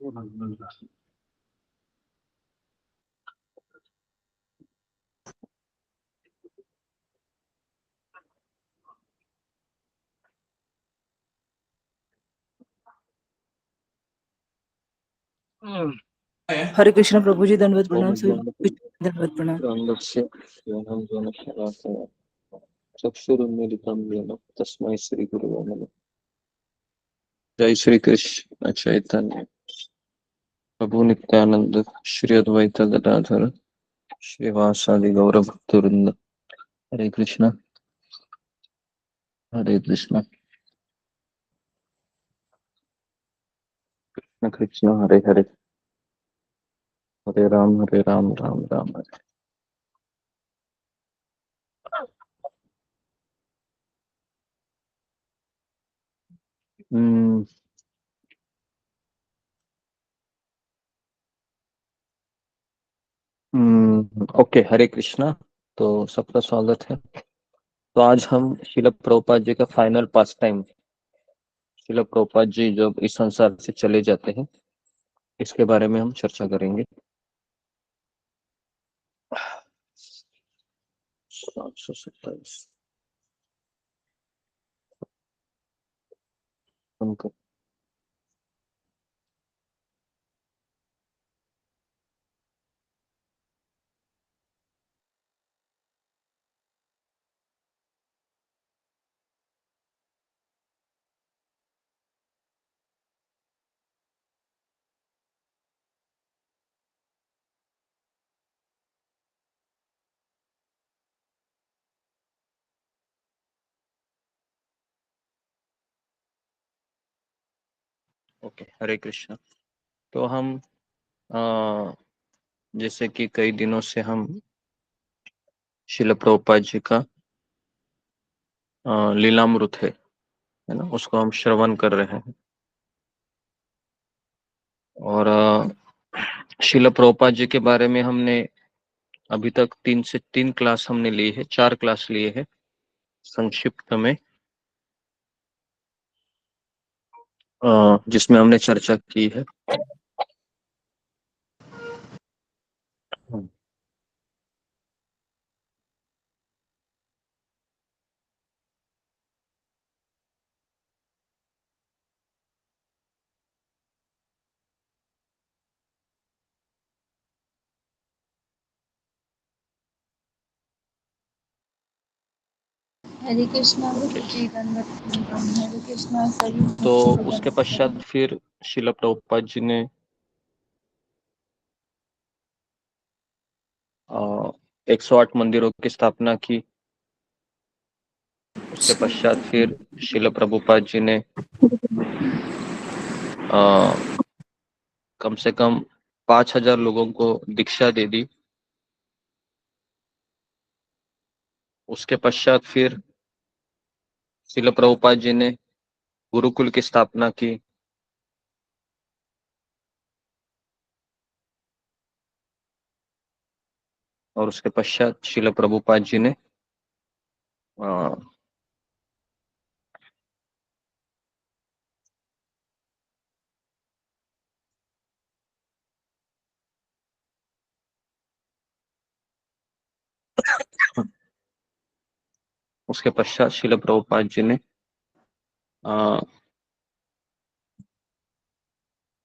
हरे कृष्ण प्रभु जी, दंडवत प्रणाम। दंडवत प्रणाम। चक्षुरुन्मीलितं येन तस्मै श्री गुरुवे नमः। जय श्री कृष्ण चैतन्य प्रभु नित्यानंद श्री अद्वैत गदाधर श्रीवासादि गौर भक्तवृंद। हरे कृष्ण कृष्ण कृष्ण हरे हरे, हरे राम राम राम हरे। ओके, हरे कृष्णा। तो सबका स्वागत है। तो आज हम श्रील प्रभुपाद जी का फाइनल पास टाइम, श्रील प्रभुपाद जी जब इस संसार से चले जाते हैं, इसके बारे में हम चर्चा करेंगे। 727 उनको ओके, हरे कृष्णा। तो हम जैसे कि कई दिनों से हम श्रील प्रभुपाद जी का लीलामृत है ना, उसको हम श्रवण कर रहे हैं। और श्रील प्रभुपाद जी के बारे में हमने अभी तक 3 क्लास हमने ली है, 4 क्लास लिए हैं संक्षिप्त में, जिसमें हमने चर्चा की है। हरे कृष्णा जी, दंडवत प्रणाम। हरे कृष्णा सभी। तो उसके पश्चात फिर श्रील प्रभुपाद जी ने 108 मंदिरों की स्थापना की। उसके पश्चात फिर श्रील प्रभुपाद जी ने कम से कम 5000 लोगों को दीक्षा दे दी। उसके पश्चात फिर श्रील प्रभुपाद जी ने गुरुकुल की स्थापना की। और उसके पश्चात श्रील प्रभुपाद जी ने उसके पश्चात श्रील प्रभुपाद जी ने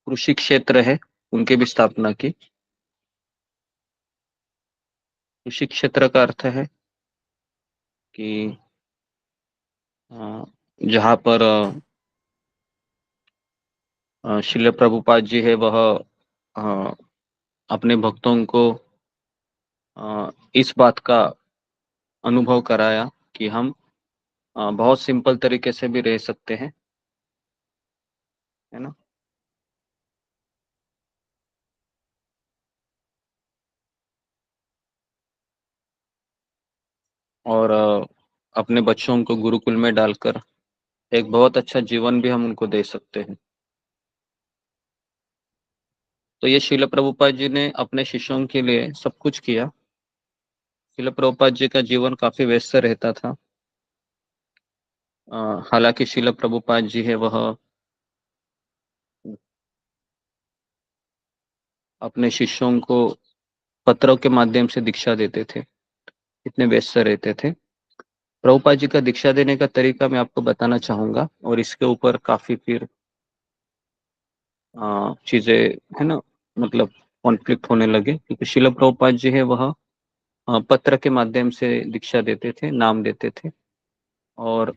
कृषि क्षेत्र है उनकी भी स्थापना की। कृषि क्षेत्र का अर्थ है कि जहाँ पर श्रील प्रभुपाद जी है, वह अपने भक्तों को इस बात का अनुभव कराया कि हम बहुत सिंपल तरीके से भी रह सकते हैं, है ना। और अपने बच्चों को गुरुकुल में डालकर एक बहुत अच्छा जीवन भी हम उनको दे सकते हैं। तो ये श्रील प्रभुपाद जी ने अपने शिष्यों के लिए सब कुछ किया। श्रील प्रभुपाद जी का जीवन काफी व्यस्त रहता था। हालांकि श्रील प्रभुपाद जी है वह अपने शिष्यों को पत्रों के माध्यम से दीक्षा देते थे, इतने व्यस्त रहते थे। प्रभुपाद जी का दीक्षा देने का तरीका मैं आपको बताना चाहूंगा, और इसके ऊपर काफी फिर चीजें है ना, मतलब कॉन्फ्लिक्ट होने लगे, क्योंकि शिल प्रभुपाद जी है वह पत्र के माध्यम से दीक्षा देते थे, नाम देते थे, और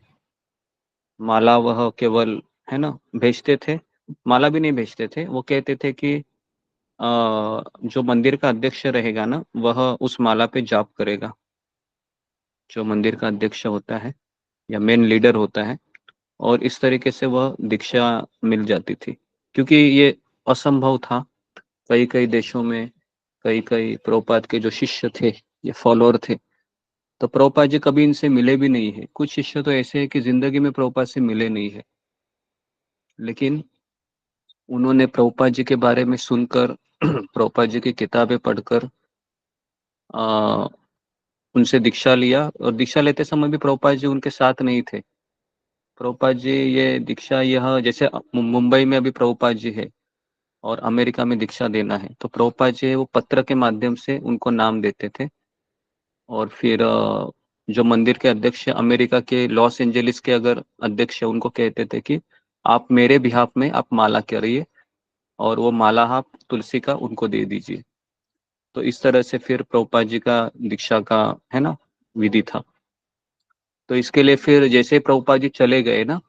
माला वह केवल है ना भेजते थे। माला भी नहीं भेजते थे, वो कहते थे कि जो मंदिर का अध्यक्ष रहेगा ना, वह उस माला पे जाप करेगा। जो मंदिर का अध्यक्ष होता है या मेन लीडर होता है, और इस तरीके से वह दीक्षा मिल जाती थी, क्योंकि ये असंभव था। कई कई देशों में कई कई प्रभुपाद के जो शिष्य थे, ये फॉलोअर थे, तो प्रभुपाद जी कभी इनसे मिले भी नहीं है। कुछ शिष्य तो ऐसे हैं कि जिंदगी में प्रभुपाद से मिले नहीं है, लेकिन उन्होंने प्रभुपाद जी के बारे में सुनकर प्रभुपाद जी की किताबें पढ़कर आ, उनसे दीक्षा लिया, और दीक्षा लेते समय भी प्रभुपाद जी उनके साथ नहीं थे। प्रभुपाद जी ये दीक्षा, यह जैसे मुंबई में अभी प्रभुपाद जी है और अमेरिका में दीक्षा देना है, तो प्रभुपाद जी वो पत्र के माध्यम से उनको नाम देते थे। और फिर जो मंदिर के अध्यक्ष अमेरिका के लॉस एंजलिस के अगर अध्यक्ष है, उनको कहते थे कि आप मेरे बिहाफ में आप माला करिए, और वो माला आप तुलसी का उनको दे दीजिए। तो इस तरह से फिर प्रभुपाद जी का दीक्षा का है ना विधि था। तो इसके लिए फिर जैसे प्रभुपाद जी चले गए ना,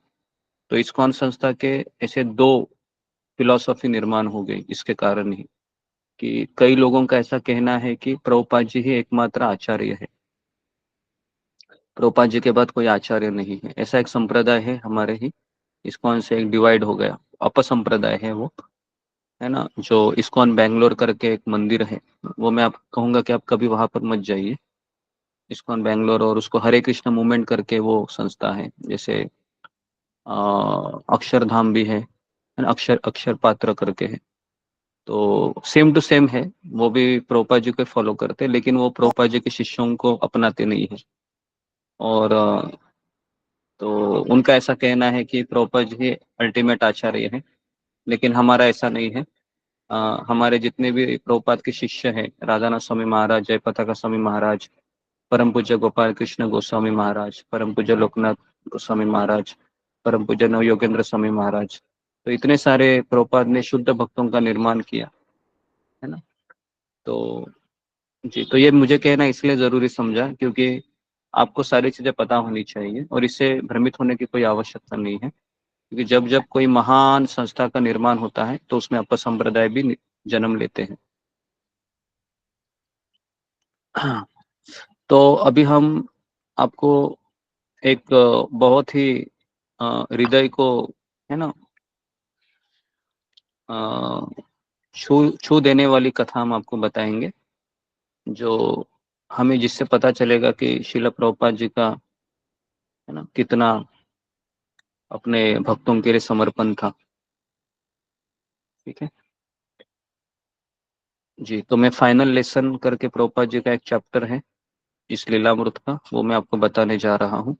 तो इस्कॉन संस्था के ऐसे दो फिलॉसफी निर्माण हो गई, इसके कारण ही कि कई लोगों का ऐसा कहना है कि प्रभुपाद जी ही एकमात्र आचार्य है, प्रभुपाद जी के बाद कोई आचार्य नहीं है। ऐसा एक संप्रदाय है हमारे ही इस्कॉन से, एक डिवाइड हो गया, अपसंप्रदाय है वो, है ना। जो इस्कॉन बैंगलोर करके एक मंदिर है, वो मैं आप कहूंगा कि आप कभी वहां पर मत जाइए, इस्कॉन बैंगलोर। और उसको हरे कृष्ण मूवमेंट करके वो संस्था है, जैसे अक्षरधाम भी है, अक्षर अक्षर पात्र करके है। तो सेम टू सेम है, वो भी प्रभुपाद जी को फॉलो करते हैं, लेकिन वो प्रभुपाद जी के शिष्यों को अपनाते नहीं है। और तो उनका ऐसा कहना है कि प्रभुपाद जी अल्टीमेट आचार्य है, लेकिन हमारा ऐसा नहीं है। हमारे जितने भी प्रभुपाद के शिष्य हैं, राधानाथ स्वामी महाराज, जयपताका स्वामी महाराज, परम पूज्य गोपाल कृष्ण गोस्वामी महाराज, परम पूज्य लोकनाथ गोस्वामी महाराज, परम पूज्य नव योगेंद्र स्वामी महाराज, तो इतने सारे प्रभुपाद ने शुद्ध भक्तों का निर्माण किया, है ना। तो जी, तो ये मुझे कहना इसलिए जरूरी समझा, क्योंकि आपको सारी चीजें पता होनी चाहिए, और इससे भ्रमित होने की कोई आवश्यकता नहीं है, क्योंकि जब जब कोई महान संस्था का निर्माण होता है, तो उसमें अपर संप्रदाय भी जन्म लेते हैं। तो अभी हम आपको एक बहुत ही हृदय को है ना अ, छू छू देने वाली कथा हम आपको बताएंगे, जो हमें जिससे पता चलेगा कि शिला प्रभुपाद जी का है ना कितना अपने भक्तों के लिए समर्पण था। ठीक है जी, तो मैं फाइनल लेसन करके प्रभुपाद जी का एक चैप्टर है इस लीलामृत का, वो मैं आपको बताने जा रहा हूँ।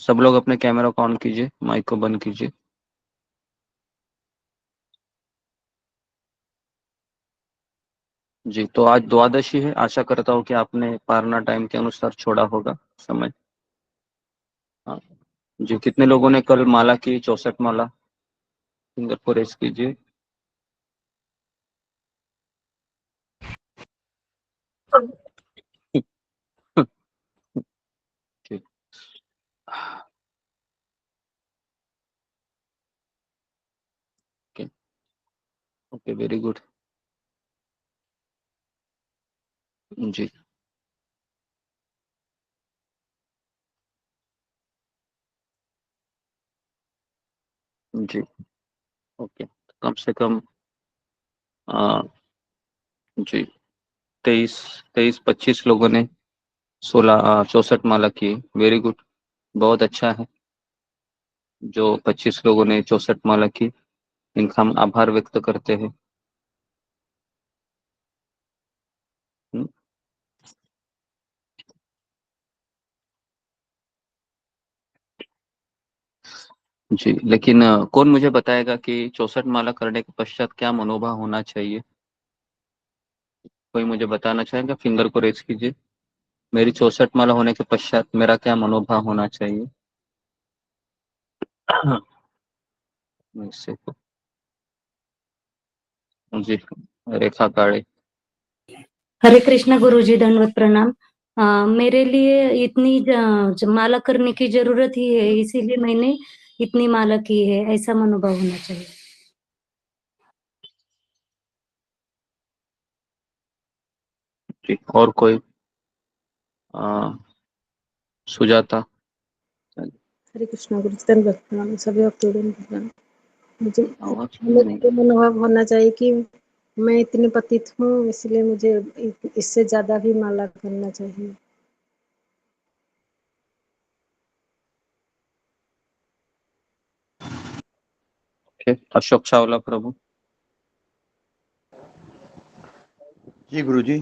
सब लोग अपने कैमरा को ऑन कीजिए, माइक को बंद कीजिए। जी, तो आज द्वादशी है, आशा करता हूँ कि आपने पारना टाइम के अनुसार छोड़ा होगा समय। हाँ जी, कितने लोगों ने कल माला की, 64 माला, फिंगर को रेस कीजिए। ठीक, ओके ओके, वेरी गुड। जी जी, ओके, कम से कम आ, जी 23-25 लोगों ने 64 माला की, वेरी गुड, बहुत अच्छा है। जो 25 लोगों ने 64 माला की, इनका हम आभार व्यक्त करते हैं। हम्म, जी, लेकिन कौन मुझे बताएगा कि 64 माला करने के पश्चात क्या मनोभाव होना चाहिए? कोई मुझे बताना चाहेगा? फिंगर को रेज कीजिए। मेरी 64 माला होने के पश्चात मेरा क्या मनोभाव होना चाहिए? इससे जी, रेखा काड़े। हरे कृष्णा गुरुजी, दंडवत प्रणाम। मेरे लिए इतनी माला करने की जरूरत ही है, इसीलिए मैंने इतनी माला की है, ऐसा मनोभाव होना चाहिए। जी, और कोई? सुजाता। हरे कृष्णा गुरु दंडवत प्रणाम सभी भक्तों को प्रणाम। मुझे आवाज हमें नहीं। ये मनोभाव होना चाहिए कि मैं इतनी पतित हूँ, इसलिए मुझे इससे ज्यादा भी माला करना चाहिए। अशोक चावला प्रभु। जी गुरुजी,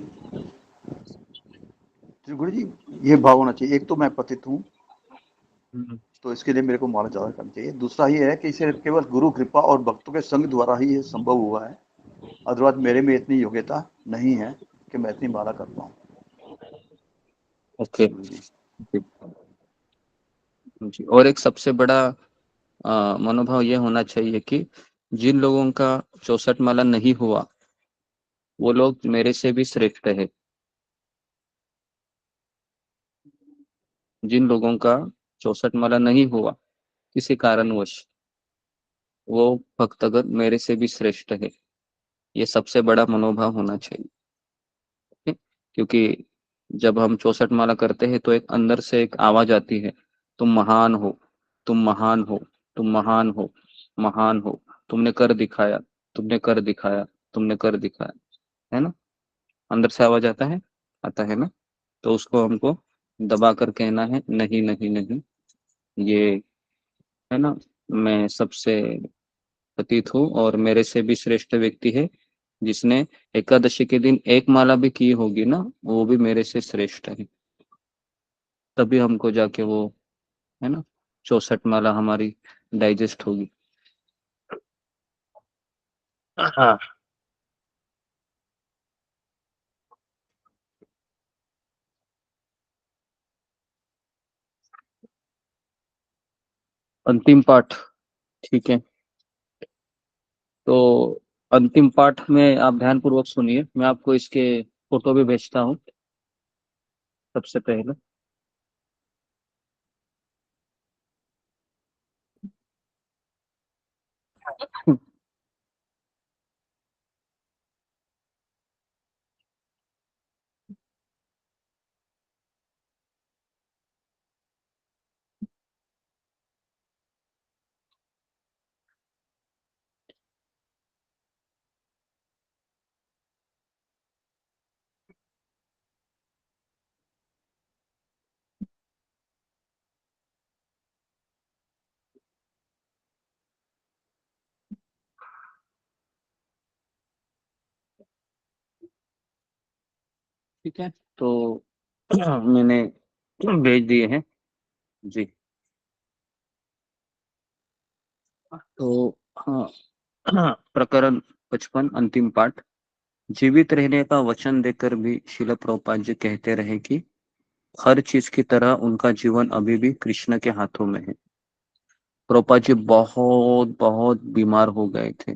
गुरुजी ये भाव होना चाहिए, एक तो मैं पतित हूँ तो इसके लिए मेरे को माला ज्यादा करनी चाहिए। दूसरा ये है कि इसे केवल गुरु कृपा और भक्तों के संग द्वारा ही ये संभव हुआ है, अदरवाइज मेरे में इतनी योग्यता नहीं है कि मैं इतनी माला कर पाऊँ। ओके जी। और एक सबसे बड़ा मनोभाव ये होना चाहिए कि जिन लोगों का 64 माला नहीं हुआ वो लोग मेरे से भी श्रेष्ठ है। जिन लोगों का 64 माला नहीं हुआ किसी कारणवश, वो भक्तगण मेरे से भी श्रेष्ठ है। ये सबसे बड़ा मनोभाव होना चाहिए। ठीक? क्योंकि जब हम 64 माला करते हैं तो एक अंदर से एक आवाज आती है, तुम महान हो, तुम महान हो, तुम महान हो, महान हो, तुमने कर दिखाया, तुमने कर दिखाया, तुमने कर दिखाया, है ना? अंदर से आवाज आता है ना? तो उसको हमको दबा कर कहना है, नहीं नहीं नहीं, ये है ना, मैं सबसे पतित हूँ और मेरे से भी श्रेष्ठ व्यक्ति है जिसने एकादशी के दिन एक माला भी की होगी ना, वो भी मेरे से श्रेष्ठ है। तभी हमको जाके वो, है ना, 64 माला हमारी डाइजेस्ट होगी। हाँ। अंतिम पाठ, ठीक है। तो अंतिम पाठ में आप ध्यान पूर्वक सुनिए, मैं आपको इसके फोटो भी भेजता हूँ सबसे पहले। ठीक है, तो मैंने भेज दिए हैं जी। तो हाँ, प्रकरण 55 अंतिम पाठ। जीवित रहने का वचन देकर भी श्रील प्रभुपाद जी कहते रहे कि हर चीज की तरह उनका जीवन अभी भी कृष्ण के हाथों में है। प्रभुपाद जी बहुत बहुत बीमार हो गए थे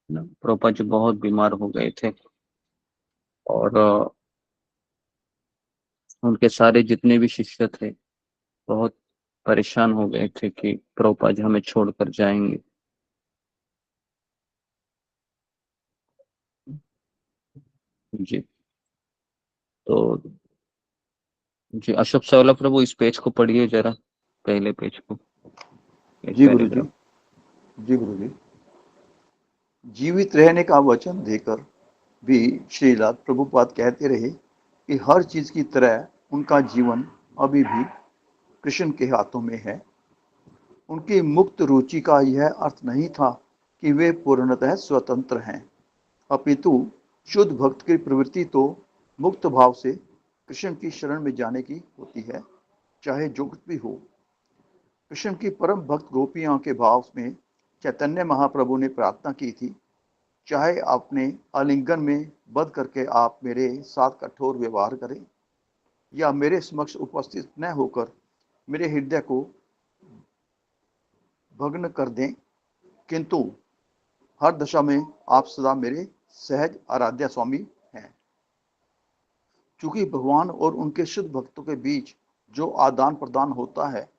ना, प्रभुपाद जी बहुत बीमार हो गए थे और उनके सारे जितने भी शिष्य थे बहुत परेशान हो गए थे कि प्रभुपाद जी हमें छोड़कर जाएंगे। जी, तो जी अशोक चावला प्रभु इस पेज को पढ़िए जरा, पहले पेज को, एक जी गुरुजी, पैराग्राफ। जी गुरुजी, जीवित रहने का वचन देकर भी श्रीला प्रभुपाद कहते रहे कि हर चीज की तरह उनका जीवन अभी भी कृष्ण के हाथों में है। उनकी मुक्त रुचि का यह अर्थ नहीं था कि वे पूर्णतः स्वतंत्र हैं, अपितु शुद्ध भक्त की प्रवृत्ति तो मुक्त भाव से कृष्ण की शरण में जाने की होती है, चाहे जो कुछ भी हो। कृष्ण की परम भक्त गोपियों के भाव में चैतन्य महाप्रभु ने प्रार्थना की थी चाहे अपने आलिंगन में बंद करके आप मेरे साथ कठोर व्यवहार करें या मेरे समक्ष उपस्थित न होकर मेरे हृदय को भग्न कर दें, किंतु हर दशा में आप सदा मेरे सहज आराध्य स्वामी हैं। चूंकि भगवान और उनके शुद्ध भक्तों के बीच जो आदान प्रदान होता है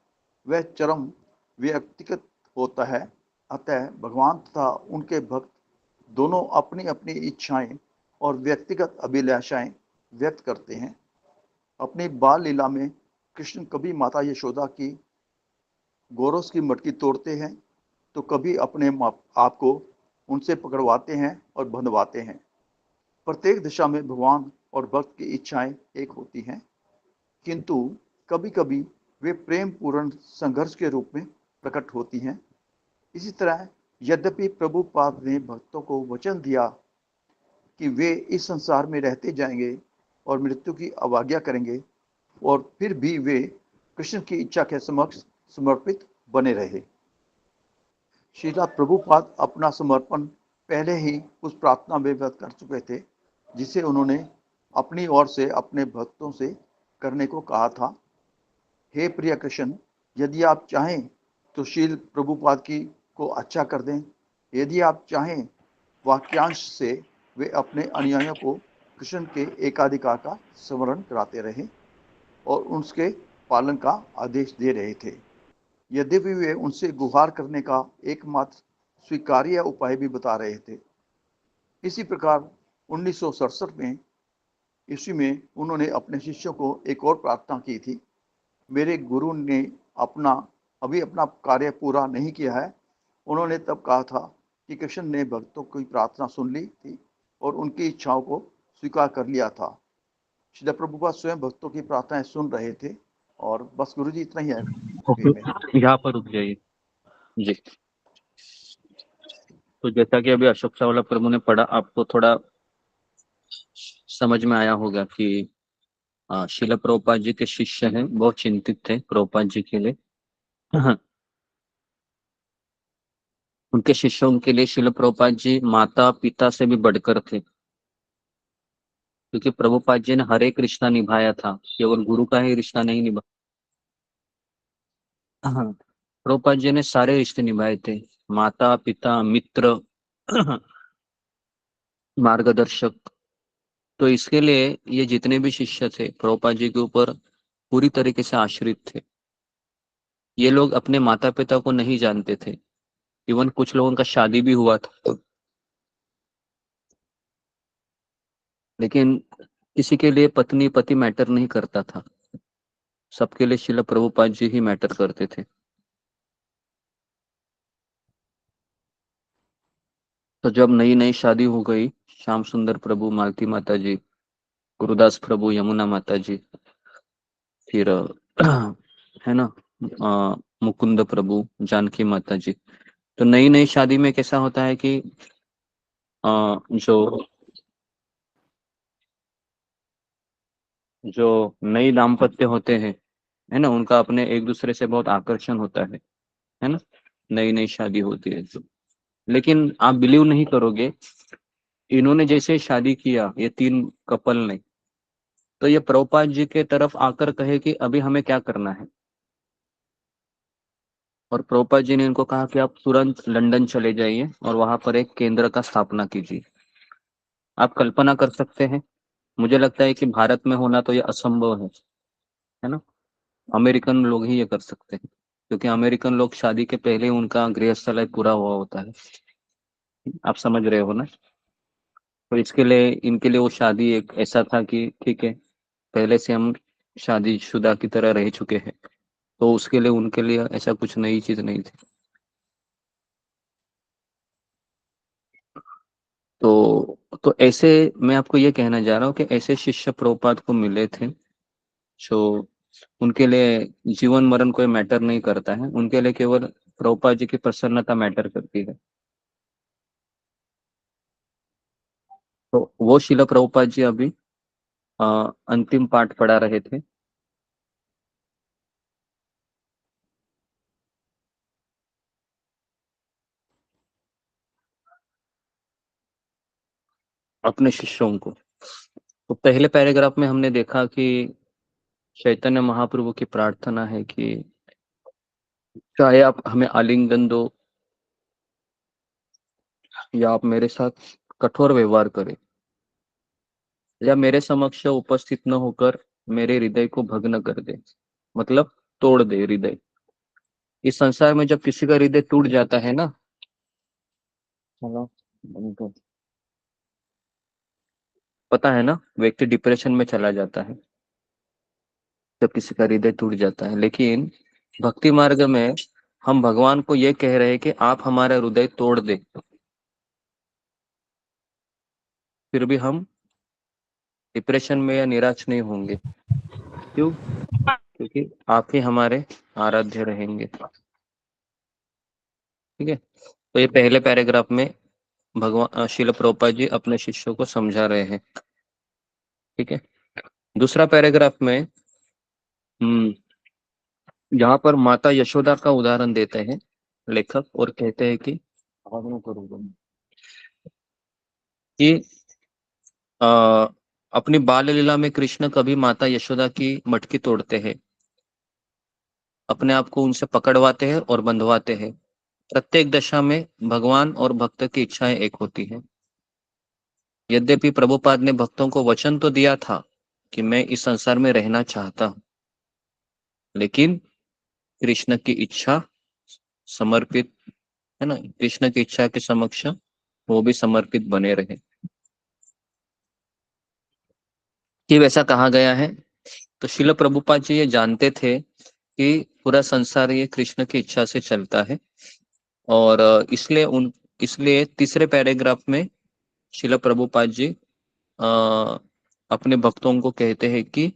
वह चरम व्यक्तिगत होता है, अतः भगवान तथा उनके भक्त दोनों अपनी अपनी इच्छाएं और व्यक्तिगत अभिलाषाएं व्यक्त करते हैं। अपनी बाल लीला में कृष्ण कभी माता यशोदा की गोरस की मटकी तोड़ते हैं तो कभी अपने आप को उनसे पकड़वाते हैं और बंधवाते हैं। प्रत्येक दिशा में भगवान और भक्त की इच्छाएं एक होती हैं, किंतु कभी कभी वे प्रेम पूर्ण संघर्ष के रूप में प्रकट होती हैं। इसी तरह यद्यपि प्रभुपाद ने भक्तों को वचन दिया कि वे इस संसार में रहते जाएंगे और मृत्यु की अवज्ञा करेंगे, और फिर भी वे कृष्ण की इच्छा के समक्ष समर्पित बने रहे। श्रीला प्रभुपाद अपना समर्पण पहले ही उस प्रार्थना में व्यक्त कर चुके थे जिसे उन्होंने अपनी ओर से अपने भक्तों से करने को कहा था। हे प्रिय कृष्ण, यदि आप चाहें तो शील प्रभुपाद की को अच्छा कर दें। यदि आप चाहें वाक्यांश से वे अपने अनुयायियों को कृष्ण के एकाधिकार का स्मरण कराते रहे और उसके पालन का आदेश दे रहे थे। यद्यपि वे उनसे गुहार करने का एकमात्र स्वीकार्य उपाय भी बता रहे थे। इसी प्रकार 1967 में ईस्वी में उन्होंने अपने शिष्यों को एक और प्रार्थना की थी। मेरे गुरु ने अभी अपना कार्य पूरा नहीं किया है। उन्होंने तब कहा था कि कृष्ण ने भक्तों की प्रार्थना सुन ली थी और उनकी इच्छाओं को स्वीकार कर लिया था। श्री प्रभुपाद स्वयं भक्तों की प्रार्थनाएं सुन रहे थे। और बस गुरु जी इतना ही है ओके, यहाँ पर रुक जाइए जी। तो जैसा कि अभी अशोक चावला प्रभु ने पढ़ा, आपको थोड़ा समझ में आया होगा कि शिला प्रभुपाद जी के शिष्य हैं, बहुत चिंतित थे प्रभुपाद जी के लिए। उनके शिष्यों के लिए शिला प्रभुपाद जी माता पिता से भी बढ़कर थे, क्योंकि प्रभुपाद जी ने हरे कृष्णा निभाया था, केवल गुरु का ही रिश्ता नहीं निभा। हाँ, प्रभुपाद जी ने सारे रिश्ते निभाए थे, माता पिता मित्र मार्गदर्शक। तो इसके लिए ये जितने भी शिष्य थे प्रभुपाद जी के ऊपर पूरी तरीके से आश्रित थे। ये लोग अपने माता पिता को नहीं जानते थे, इवन कुछ लोगों का शादी भी हुआ था, लेकिन किसी के लिए पत्नी पति मैटर नहीं करता था, सबके लिए शिला प्रभुपाद जी ही मैटर करते थे। तो जब नई नई शादी हो गई, श्याम सुंदर प्रभु, मालती माता जी, गुरुदास प्रभु, यमुना माता जी, फिर है ना मुकुंद प्रभु, जानकी माता जी। तो नई नई शादी में कैसा होता है कि जो जो नई दाम्पत्य होते हैं, है ना, उनका अपने एक दूसरे से बहुत आकर्षण होता है ना, नई नई शादी होती है तो। लेकिन आप बिलीव नहीं करोगे, इन्होंने जैसे शादी किया, ये तीन कपल ने, तो ये प्रभुपाद जी के तरफ आकर कहे कि अभी हमें क्या करना है। और प्रभुपाद जी ने इनको कहा कि आप तुरंत लंदन चले जाइए और वहां पर एक केंद्र का स्थापना कीजिए। आप कल्पना कर सकते हैं, मुझे लगता है कि भारत में होना तो ये असंभव है ना। अमेरिकन लोग ही ये कर सकते हैं, क्योंकि अमेरिकन लोग शादी के पहले उनका गृहस्थ पूरा हुआ होता है। आप समझ रहे हो ना। तो इसके लिए इनके लिए वो शादी एक ऐसा था कि ठीक है, पहले से हम शादीशुदा की तरह रह चुके हैं, तो उसके लिए उनके लिए ऐसा कुछ नई चीज नहीं थी। तो ऐसे मैं आपको ये कहना चाह रहा हूँ कि ऐसे शिष्य प्रभुपाद को मिले थे जो उनके लिए जीवन मरण कोई मैटर नहीं करता है, उनके लिए केवल प्रभुपाद जी की प्रसन्नता मैटर करती है। तो वो शिला प्रभुपाद जी अभी अंतिम पाठ पढ़ा रहे थे। अपने शिष्यों को। तो पहले पैराग्राफ में हमने देखा कि चैतन्य महाप्रभु की प्रार्थना है कि चाहे आप हमें आलिंगन दो या आप मेरे साथ कठोर व्यवहार करें या मेरे समक्ष उपस्थित न होकर मेरे हृदय को भग्न कर दे, मतलब तोड़ दे हृदय। इस संसार में जब किसी का हृदय टूट जाता है ना, चलो पता है ना, व्यक्ति डिप्रेशन में चला जाता है जब किसी का हृदय टूट जाता है। लेकिन भक्ति मार्ग में हम भगवान को ये कह रहे हैं कि आप हमारा हृदय तोड़ दे, फिर भी हम डिप्रेशन में या निराश नहीं होंगे। क्यों? क्योंकि आप ही हमारे आराध्य रहेंगे। ठीक है, तो ये पहले पैराग्राफ में भगवान श्रील प्रभुपाद जी अपने शिष्यों को समझा रहे हैं। ठीक है, दूसरा पैराग्राफ में यहाँ पर माता यशोदा का उदाहरण देते हैं लेखक और कहते हैं कि अपनी बाल लीला में कृष्ण कभी माता यशोदा की मटकी तोड़ते हैं, अपने आप को उनसे पकड़वाते हैं और बंधवाते हैं। प्रत्येक दशा में भगवान और भक्त की इच्छाएं एक होती हैं। यद्यपि प्रभुपाद ने भक्तों को वचन तो दिया था कि मैं इस संसार में रहना चाहता हूं, लेकिन कृष्ण की इच्छा समर्पित है ना, कृष्ण की इच्छा के समक्ष वो भी समर्पित बने रहे। कि वैसा कहा गया है, तो श्रील प्रभुपाद जी ये जानते थे कि पूरा संसार ये कृष्ण की इच्छा से चलता है, और इसलिए तीसरे पैराग्राफ में श्रील प्रभुपाद जी अपने भक्तों को कहते हैं कि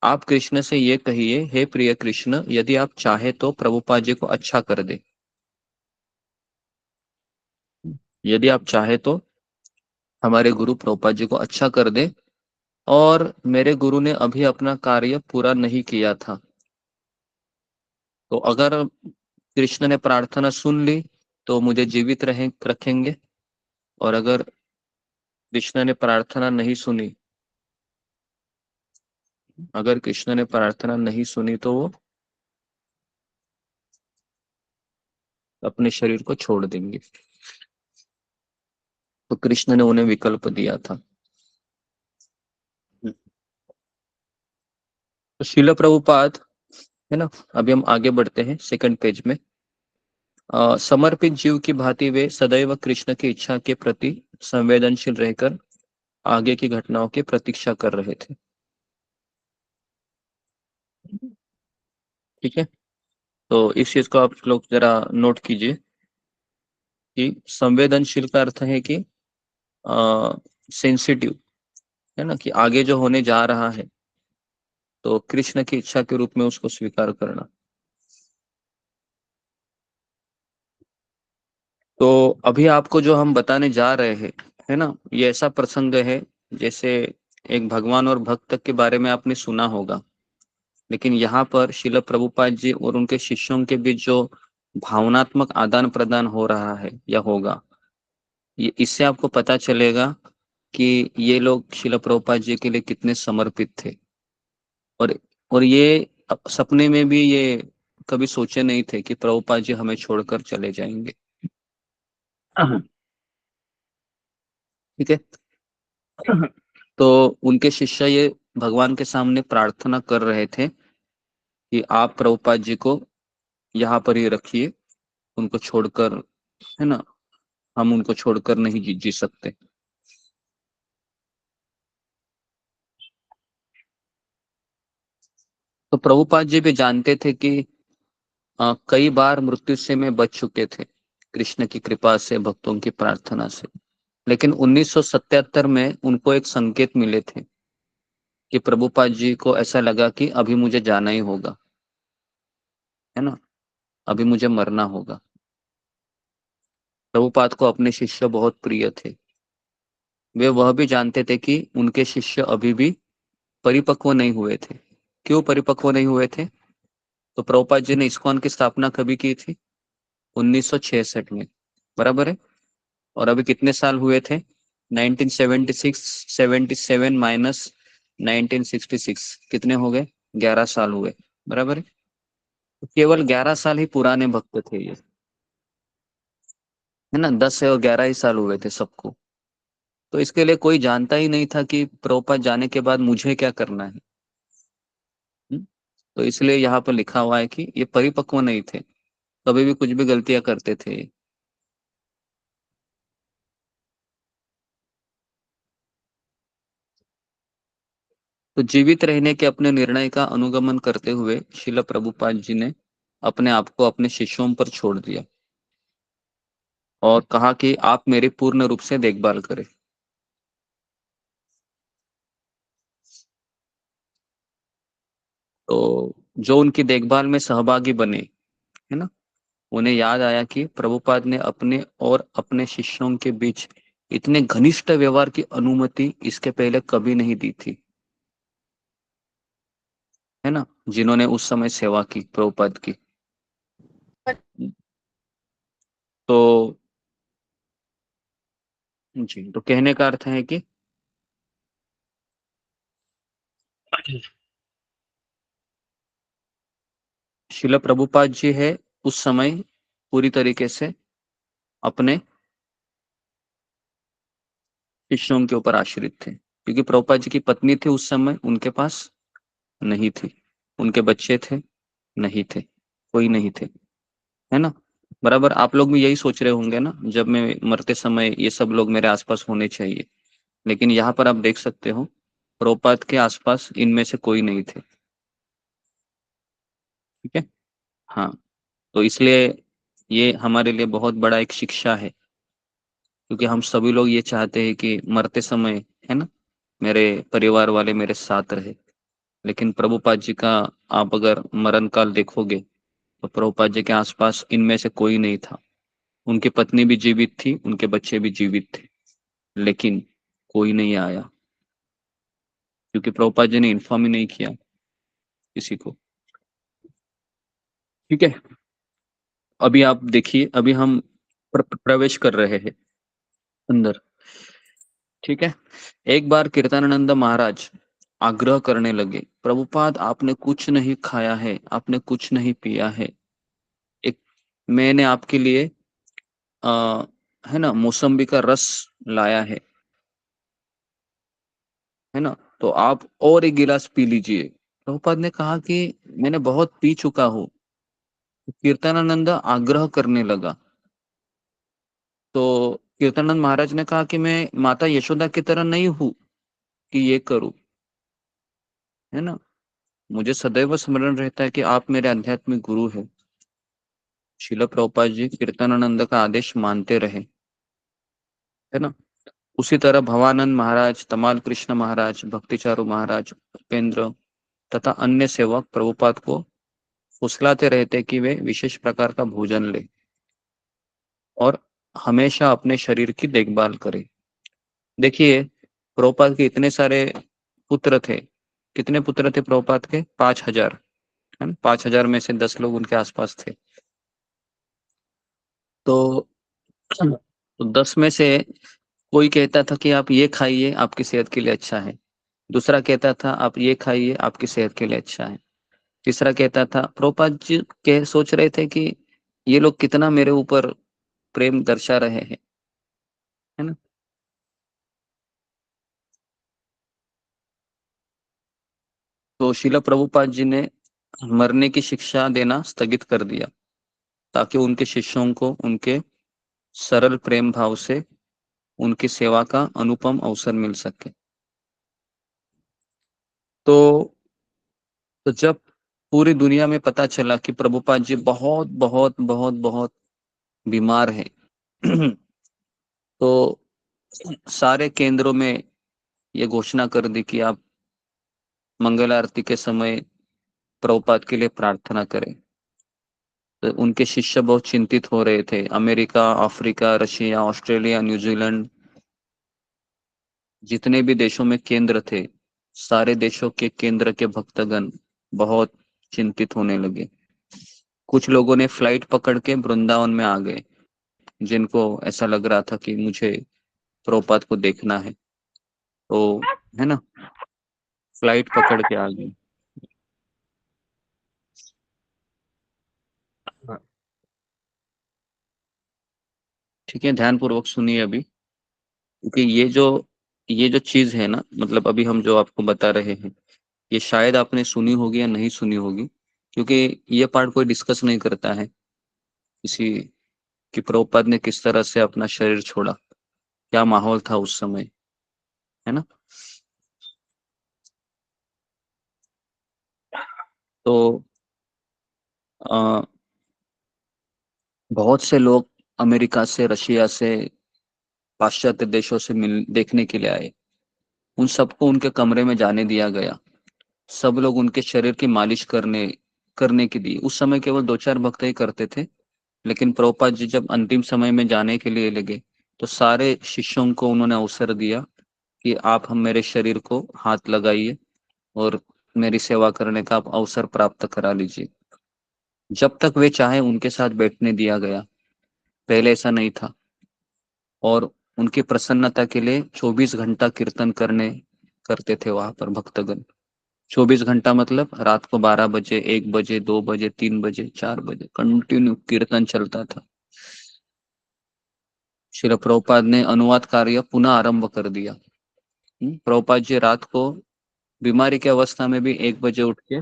आप कृष्ण से ये कहिए, हे प्रिय कृष्ण, यदि आप चाहे तो प्रभुपाद जी को अच्छा कर दे। यदि आप चाहे तो हमारे गुरु प्रभुपाद जी को अच्छा कर दे, और मेरे गुरु ने अभी अपना कार्य पूरा नहीं किया था। तो अगर कृष्ण ने प्रार्थना सुन ली तो मुझे जीवित रखेंगे, और अगर कृष्ण ने प्रार्थना नहीं सुनी, अगर कृष्ण ने प्रार्थना नहीं सुनी तो वो अपने शरीर को छोड़ देंगे। तो कृष्ण ने उन्हें विकल्प दिया था। तो श्रील प्रभुपाद है ना, अभी हम आगे बढ़ते हैं सेकंड पेज में। समर्पित जीव की भांति वे सदैव कृष्ण की इच्छा के प्रति संवेदनशील रहकर आगे की घटनाओं की प्रतीक्षा कर रहे थे। ठीक है, तो इस चीज को आप लोग जरा नोट कीजिए कि संवेदनशील का अर्थ है कि सेंसिटिव, है ना, कि आगे जो होने जा रहा है तो कृष्ण की इच्छा के रूप में उसको स्वीकार करना। तो अभी आपको जो हम बताने जा रहे हैं, है ना, ये ऐसा प्रसंग है जैसे एक भगवान और भक्त के बारे में आपने सुना होगा, लेकिन यहाँ पर श्रील प्रभुपाद जी और उनके शिष्यों के बीच जो भावनात्मक आदान प्रदान हो रहा है या होगा, ये इससे आपको पता चलेगा कि ये लोग श्रील प्रभुपाद जी के लिए कितने समर्पित थे। और और ये सपने में भी ये कभी सोचे नहीं थे कि प्रभुपाद जी हमें छोड़कर चले जाएंगे। ठीक है, तो उनके शिष्य ये भगवान के सामने प्रार्थना कर रहे थे कि आप प्रभुपाद जी को यहाँ पर ही रखिए, उनको छोड़कर, है ना, हम उनको छोड़कर नहीं जी सकते। तो प्रभुपाद जी भी जानते थे कि कई बार मृत्यु से मैं बच चुके थे कृष्ण की कृपा से, भक्तों की प्रार्थना से। लेकिन 1977 में उनको एक संकेत मिले थे कि प्रभुपाद जी को ऐसा लगा कि अभी मुझे जाना ही होगा, है ना, अभी मुझे मरना होगा। प्रभुपाद को अपने शिष्य बहुत प्रिय थे। वे वह भी जानते थे कि उनके शिष्य अभी भी परिपक्व नहीं हुए थे। क्यों परिपक्व नहीं हुए थे? तो प्रभुपाद जी ने इस्कॉन की स्थापना कभी की थी? 1966 में, बराबर है। और अभी कितने साल हुए थे 1976 77 माइनस 1966 कितने हो गए? 11 साल हुए, बराबर है। तो केवल 11 साल ही पुराने भक्त थे ये, है ना। 10 और 11 ही साल हुए थे सबको। तो इसके लिए कोई जानता ही नहीं था कि प्रभुपाद जाने के बाद मुझे क्या करना है। तो इसलिए यहाँ पर लिखा हुआ है कि ये परिपक्व नहीं थे, कभी भी कुछ भी गलतियां करते थे। तो जीवित रहने के अपने निर्णय का अनुगमन करते हुए श्रील प्रभुपाद जी ने अपने आप को अपने शिष्यों पर छोड़ दिया और कहा कि आप मेरी पूर्ण रूप से देखभाल करें। तो जो उनकी देखभाल में सहभागी बने, है ना, उन्हें याद आया कि प्रभुपाद ने अपने और अपने शिष्यों के बीच इतने घनिष्ठ व्यवहार की अनुमति इसके पहले कभी नहीं दी थी, है ना, जिन्होंने उस समय सेवा की प्रभुपाद की। तो जी, तो कहने का अर्थ है कि शिला प्रभुपाद जी है उस समय पूरी तरीके से अपने शिष्यों के ऊपर आश्रित थे, क्योंकि प्रभुपाद जी की पत्नी थी उस समय, उनके पास नहीं थी, उनके बच्चे थे नहीं थे, कोई नहीं थे, है ना। बराबर आप लोग भी यही सोच रहे होंगे ना, जब मैं मरते समय ये सब लोग मेरे आसपास होने चाहिए, लेकिन यहाँ पर आप देख सकते हो प्रभुपाद के आसपास इनमें से कोई नहीं थे। ठीक है, हाँ। तो इसलिए ये हमारे लिए बहुत बड़ा एक शिक्षा है, क्योंकि हम सभी लोग ये चाहते हैं कि मरते समय, है ना, मेरे परिवार वाले मेरे साथ रहे। लेकिन प्रभुपाद जी का आप अगर मरण काल देखोगे तो प्रभुपाद जी के आसपास इनमें से कोई नहीं था। उनकी पत्नी भी जीवित थी, उनके बच्चे भी जीवित थे, लेकिन कोई नहीं आया, क्योंकि प्रभुपाद जी ने इन्फॉर्म ही नहीं किया किसी को। ठीक है, अभी आप देखिए, अभी हम प्रवेश कर रहे हैं अंदर। ठीक है, एक बार कीर्तनानंद महाराज आग्रह करने लगे, प्रभुपाद आपने कुछ नहीं खाया है, आपने कुछ नहीं पिया है, एक मैंने आपके लिए आ, है ना, मौसम्बी का रस लाया है ना, तो आप और एक गिलास पी लीजिए। प्रभुपाद ने कहा कि मैंने बहुत पी चुका हूँ। कीर्तनानंद आग्रह करने लगा, तो कीर्तनानंद महाराज ने कहा कि मैं माता यशोदा की तरह नहीं हूँ कि ये करूँ, है ना। मुझे सदैव स्मरण रहता है कि आप मेरे आध्यात्मिक गुरु है। श्रील प्रभुपाद जी कीर्तनानंद का आदेश मानते रहे, है ना। उसी तरह भवानंद महाराज, तमाल कृष्ण महाराज, भक्तिचारू महाराज, उपेंद्र तथा अन्य सेवक प्रभुपाद को फुसलाते रहते कि वे विशेष प्रकार का भोजन ले और हमेशा अपने शरीर की देखभाल करें। देखिए, प्रभुपाद के इतने सारे पुत्र थे। कितने पुत्र थे प्रभुपाद के? 5,000, है ना। 5,000 में से 10 लोग उनके आसपास थे। तो 10 में से कोई कहता था कि आप ये खाइए, आपकी सेहत के लिए अच्छा है। दूसरा कहता था आप ये खाइए, आपकी सेहत के लिए अच्छा है। तीसरा कहता था, प्रभुपाद जी के सोच रहे थे कि ये लोग कितना मेरे ऊपर प्रेम दर्शा रहे हैं, है ना। तो शिला प्रभुपाद जी ने मरने की शिक्षा देना स्थगित कर दिया, ताकि उनके शिष्यों को उनके सरल प्रेम भाव से उनकी सेवा का अनुपम अवसर मिल सके। तो जब पूरी दुनिया में पता चला कि प्रभुपाद जी बहुत बहुत बहुत बहुत बीमार है तो सारे केंद्रों में ये घोषणा कर दी कि आप मंगल आरती के समय प्रभुपाद के लिए प्रार्थना करें। तो उनके शिष्य बहुत चिंतित हो रहे थे। America, Africa, Russia, Australia, New Zealand, जितने भी देशों में केंद्र थे, सारे देशों के केंद्र के भक्तगण बहुत चिंतित होने लगे। कुछ लोगों ने फ्लाइट पकड़ के वृंदावन में आ गए, जिनको ऐसा लग रहा था कि मुझे प्रभुपाद को देखना है, तो है ना, फ्लाइट पकड़ के आ गई। ठीक है, ध्यान पूर्वक सुनिए अभी, क्योंकि ये जो चीज है ना, मतलब अभी हम जो आपको बता रहे हैं, ये शायद आपने सुनी होगी या नहीं सुनी होगी, क्योंकि ये पार्ट कोई डिस्कस नहीं करता है किसी कि प्रभुपाद ने किस तरह से अपना शरीर छोड़ा, क्या माहौल था उस समय, है ना। तो आ, बहुत से लोग अमेरिका से, रशिया से, पाश्चात्य देशों से मिल देखने के लिए आए। उन सबको उनके कमरे में जाने दिया गया। सब लोग उनके शरीर की मालिश करने करने के लिए, उस समय केवल 2-4 भक्त ही करते थे, लेकिन प्रभुपाद जी जब अंतिम समय में जाने के लिए लगे, तो सारे शिष्यों को उन्होंने अवसर दिया कि आप हम मेरे शरीर को हाथ लगाइए और मेरी सेवा करने का आप अवसर प्राप्त करा लीजिए। जब तक वे चाहे उनके साथ बैठने दिया गया, पहले ऐसा नहीं था। और उनकी प्रसन्नता के लिए 24 घंटा कीर्तन करते थे वहां पर भक्तगण। 24 घंटा मतलब रात को 12 बजे, 1 बजे, 2 बजे, 3 बजे, 4 बजे कंटिन्यू कीर्तन चलता था। श्रील प्रभुपाद ने अनुवाद कार्य पुनः आरंभ कर दिया। प्रभुपाद जी रात को बीमारी की अवस्था में भी 1 बजे उठ के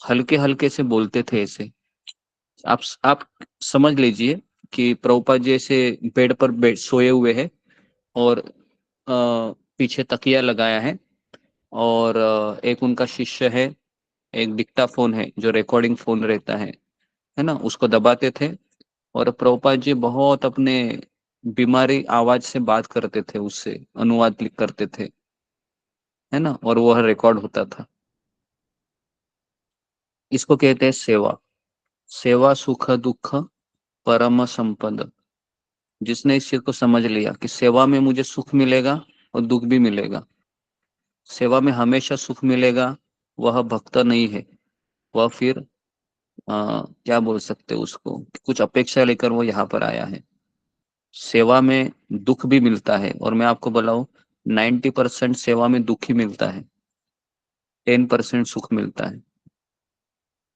हल्के हल्के से बोलते थे ऐसे। आप समझ लीजिए कि प्रभुपाद जी ऐसे बेड पर सोए हुए हैं और पीछे तकिया लगाया है, और एक उनका शिष्य है, एक डिक्टाफोन है जो रिकॉर्डिंग फोन रहता है ना, उसको दबाते थे, और प्रभुपाद जी बहुत अपने बीमारी आवाज से बात करते थे, उससे अनुवाद करते थे, है ना, और वह रिकॉर्ड होता था। इसको कहते हैं सेवा। सेवा सुख दुख परम संपद। जिसने इस चीज को समझ लिया कि सेवा में मुझे सुख मिलेगा और दुख भी मिलेगा, सेवा में हमेशा सुख मिलेगा, वह भक्त नहीं है। वह फिर क्या बोल सकते हैं उसको, कुछ अपेक्षा लेकर वो यहाँ पर आया है। सेवा में दुख भी मिलता है, और मैं आपको बताऊं 90% सेवा में दुख ही मिलता है, 10% सुख मिलता है।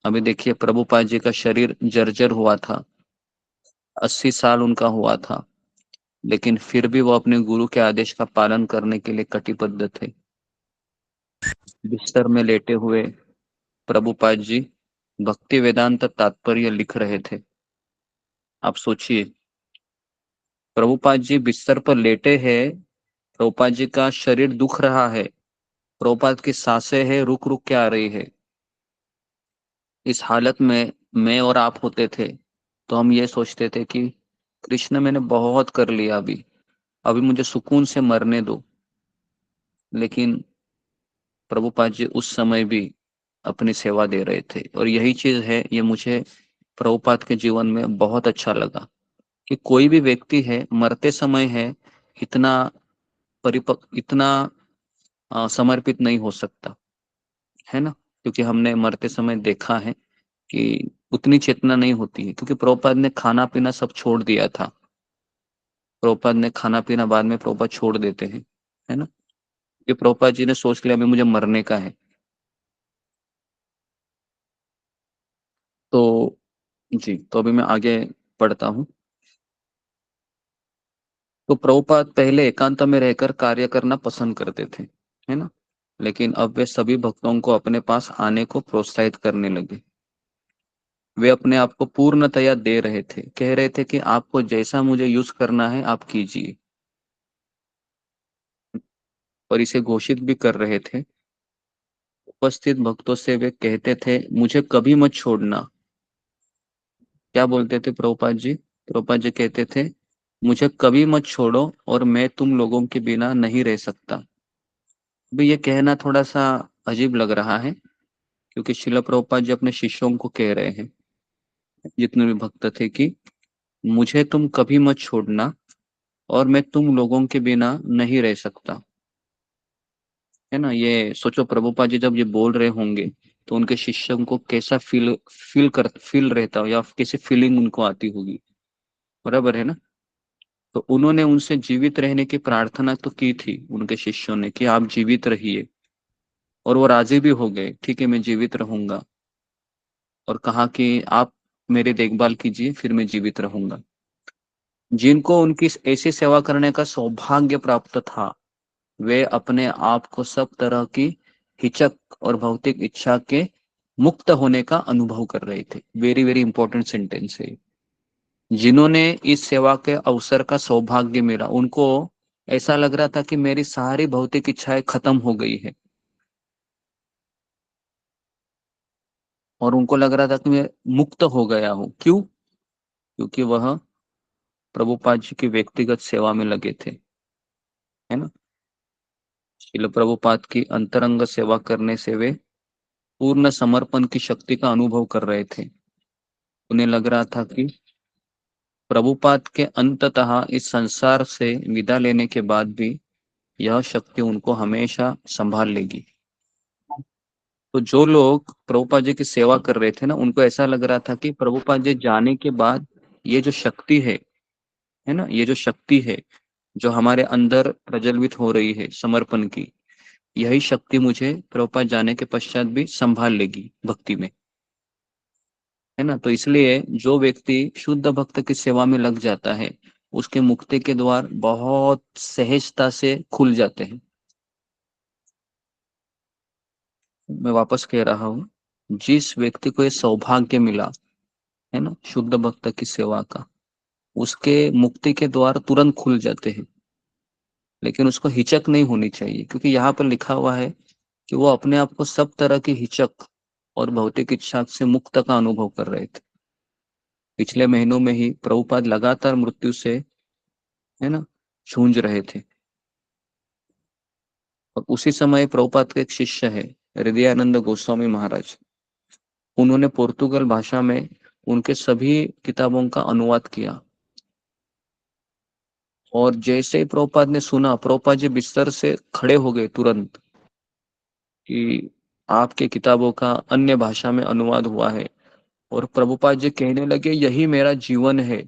अभी देखिए प्रभुपाद जी का शरीर जर्जर हुआ था, 80 साल उनका हुआ था, लेकिन फिर भी वो अपने गुरु के आदेश का पालन करने के लिए कटिबद्ध थे। बिस्तर में लेटे हुए प्रभुपाद जी भक्ति वेदांत तात्पर्य लिख रहे थे। आप सोचिए, प्रभुपाद जी बिस्तर पर लेटे हैं, प्रभुपाद जी का शरीर दुख रहा है, प्रभुपाद की सांसें है रुक रुक के आ रही है। इस हालत में मैं और आप होते थे तो हम ये सोचते थे कि कृष्ण मैंने बहुत कर लिया, अभी अभी मुझे सुकून से मरने दो। लेकिन प्रभुपाद जी उस समय भी अपनी सेवा दे रहे थे, और यही चीज है, ये मुझे प्रभुपाद के जीवन में बहुत अच्छा लगा कि कोई भी व्यक्ति है मरते समय है इतना परिपक्व, इतना समर्पित नहीं हो सकता, है ना, क्योंकि हमने मरते समय देखा है कि उतनी चेतना नहीं होती है, क्योंकि प्रभुपाद ने खाना पीना सब छोड़ दिया था। प्रभुपाद ने खाना पीना बाद में प्रभुपाद छोड़ देते हैं, है ना, कि प्रभुपाद जी ने सोच लिया अभी मुझे मरने का है। तो जी, तो अभी मैं आगे पढ़ता हूँ। तो प्रभुपाद पहले एकांत में रहकर कार्य करना पसंद करते थे, है ना, लेकिन अब वे सभी भक्तों को अपने पास आने को प्रोत्साहित करने लगे। वे अपने आप को पूर्णतया दे रहे थे, कह रहे थे कि आपको जैसा मुझे यूज करना है आप कीजिए, और इसे घोषित भी कर रहे थे। उपस्थित भक्तों से वे कहते थे मुझे कभी मत छोड़ना। क्या बोलते थे प्रभुपाद जी? प्रभुपाद जी कहते थे मुझे कभी मत छोड़ो और मैं तुम लोगों के बिना नहीं रह सकता। अभी ये कहना थोड़ा सा अजीब लग रहा है, क्योंकि शिला प्रभुपाद जी अपने शिष्यों को कह रहे हैं, जितने भी भक्त थे, कि मुझे तुम कभी मत छोड़ना और मैं तुम लोगों के बिना नहीं रह सकता, है ना। ये सोचो प्रभुपाद जी जब ये बोल रहे होंगे तो उनके शिष्यों को कैसा फील रहता हो, या कैसी फीलिंग उनको आती होगी, बराबर है ना। तो उन्होंने उनसे जीवित रहने की प्रार्थना तो की थी उनके शिष्यों ने कि आप जीवित रहिए, और वो राजी भी हो गए, ठीक है मैं जीवित रहूंगा, और कहा कि आप मेरी देखभाल कीजिए फिर मैं जीवित रहूंगा। जिनको उनकी ऐसी सेवा करने का सौभाग्य प्राप्त था, वे अपने आप को सब तरह की हिचक और भौतिक इच्छा के मुक्त होने का अनुभव कर रहे थे। वेरी वेरी इंपॉर्टेंट सेंटेंस है। जिन्होंने इस सेवा के अवसर का सौभाग्य मिला, उनको ऐसा लग रहा था कि मेरी सारी भौतिक इच्छाएं खत्म हो गई है, और उनको लग रहा था कि मैं मुक्त हो गया हूं। क्यों? क्योंकि वह प्रभुपाद जी की व्यक्तिगत सेवा में लगे थे, है ना। श्रील प्रभुपाद की अंतरंग सेवा करने से वे पूर्ण समर्पण की शक्ति का अनुभव कर रहे थे। उन्हें लग रहा था कि प्रभुपाद के अंततः इस संसार से विदा लेने के बाद भी यह शक्ति उनको हमेशा संभाल लेगी। तो जो लोग प्रभुपाद जी की सेवा कर रहे थे ना, उनको ऐसा लग रहा था कि प्रभुपाद जी जाने के बाद ये जो शक्ति है ना, ये जो शक्ति है जो हमारे अंदर प्रज्वलित हो रही है समर्पण की, यही शक्ति मुझे प्रभुपाद जाने के पश्चात भी संभाल लेगी भक्ति में, है ना। तो इसलिए जो व्यक्ति शुद्ध भक्त की सेवा में लग जाता है, उसके मुक्ति के द्वार बहुत सहजता से खुल जाते हैं। मैं वापस कह रहा हूं, जिस व्यक्ति को ये सौभाग्य मिला है ना शुद्ध भक्त की सेवा का, उसके मुक्ति के द्वार तुरंत खुल जाते हैं। लेकिन उसको हिचक नहीं होनी चाहिए, क्योंकि यहाँ पर लिखा हुआ है कि वो अपने आप को सब तरह की हिचक और भौतिक इच्छा से मुक्त का अनुभव कर रहे थे। पिछले महीनों में ही प्रभुपाद लगातार मृत्यु से, है ना, जूझ रहे थे। और उसी समय प्रभुपाद के एक शिष्य है हृदयानंद गोस्वामी महाराज, उन्होंने पोर्तुगल भाषा में उनके सभी किताबों का अनुवाद किया। और जैसे ही प्रभुपाद ने सुना, प्रभुपाद जी बिस्तर से खड़े हो गए तुरंत कि आपके किताबों का अन्य भाषा में अनुवाद हुआ है। और प्रभुपाद जी कहने लगे, यही मेरा जीवन है,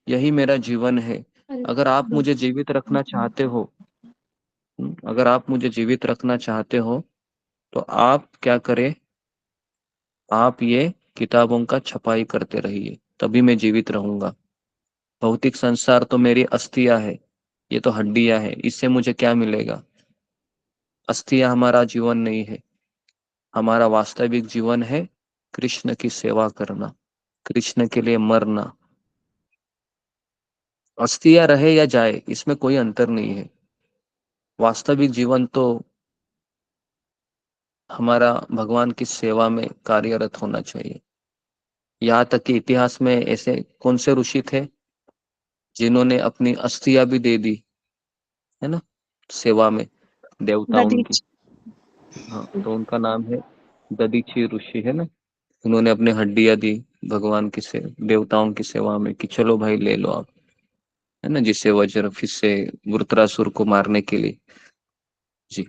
यही मेरा जीवन है। अगर आप मुझे जीवित रखना चाहते हो, अगर आप मुझे जीवित रखना चाहते हो तो आप क्या करें, आप ये किताबों का छपाई करते रहिए, तभी मैं जीवित रहूंगा। भौतिक संसार तो मेरी अस्थियां है, ये तो हड्डियां है, इससे मुझे क्या मिलेगा। अस्थियां हमारा जीवन नहीं है। हमारा वास्तविक जीवन है कृष्ण की सेवा करना, कृष्ण के लिए मरना। अस्थियां रहे या जाए, इसमें कोई अंतर नहीं है। वास्तविक जीवन तो हमारा भगवान की सेवा में कार्यरत होना चाहिए। यहाँ तक कि इतिहास में ऐसे कौन से ऋषि थे जिन्होंने अपनी अस्थियां भी दे दी, है ना, सेवा में, देवताओं की। दधीच हाँ, तो उनका नाम है दधीची ऋषि, है ना। उन्होंने अपने हड्डियां दी भगवान की से देवताओं की सेवा में कि चलो भाई ले लो आप, है ना, जिससे वज्र फिर से वृत्रासुर को मारने के लिए। जी।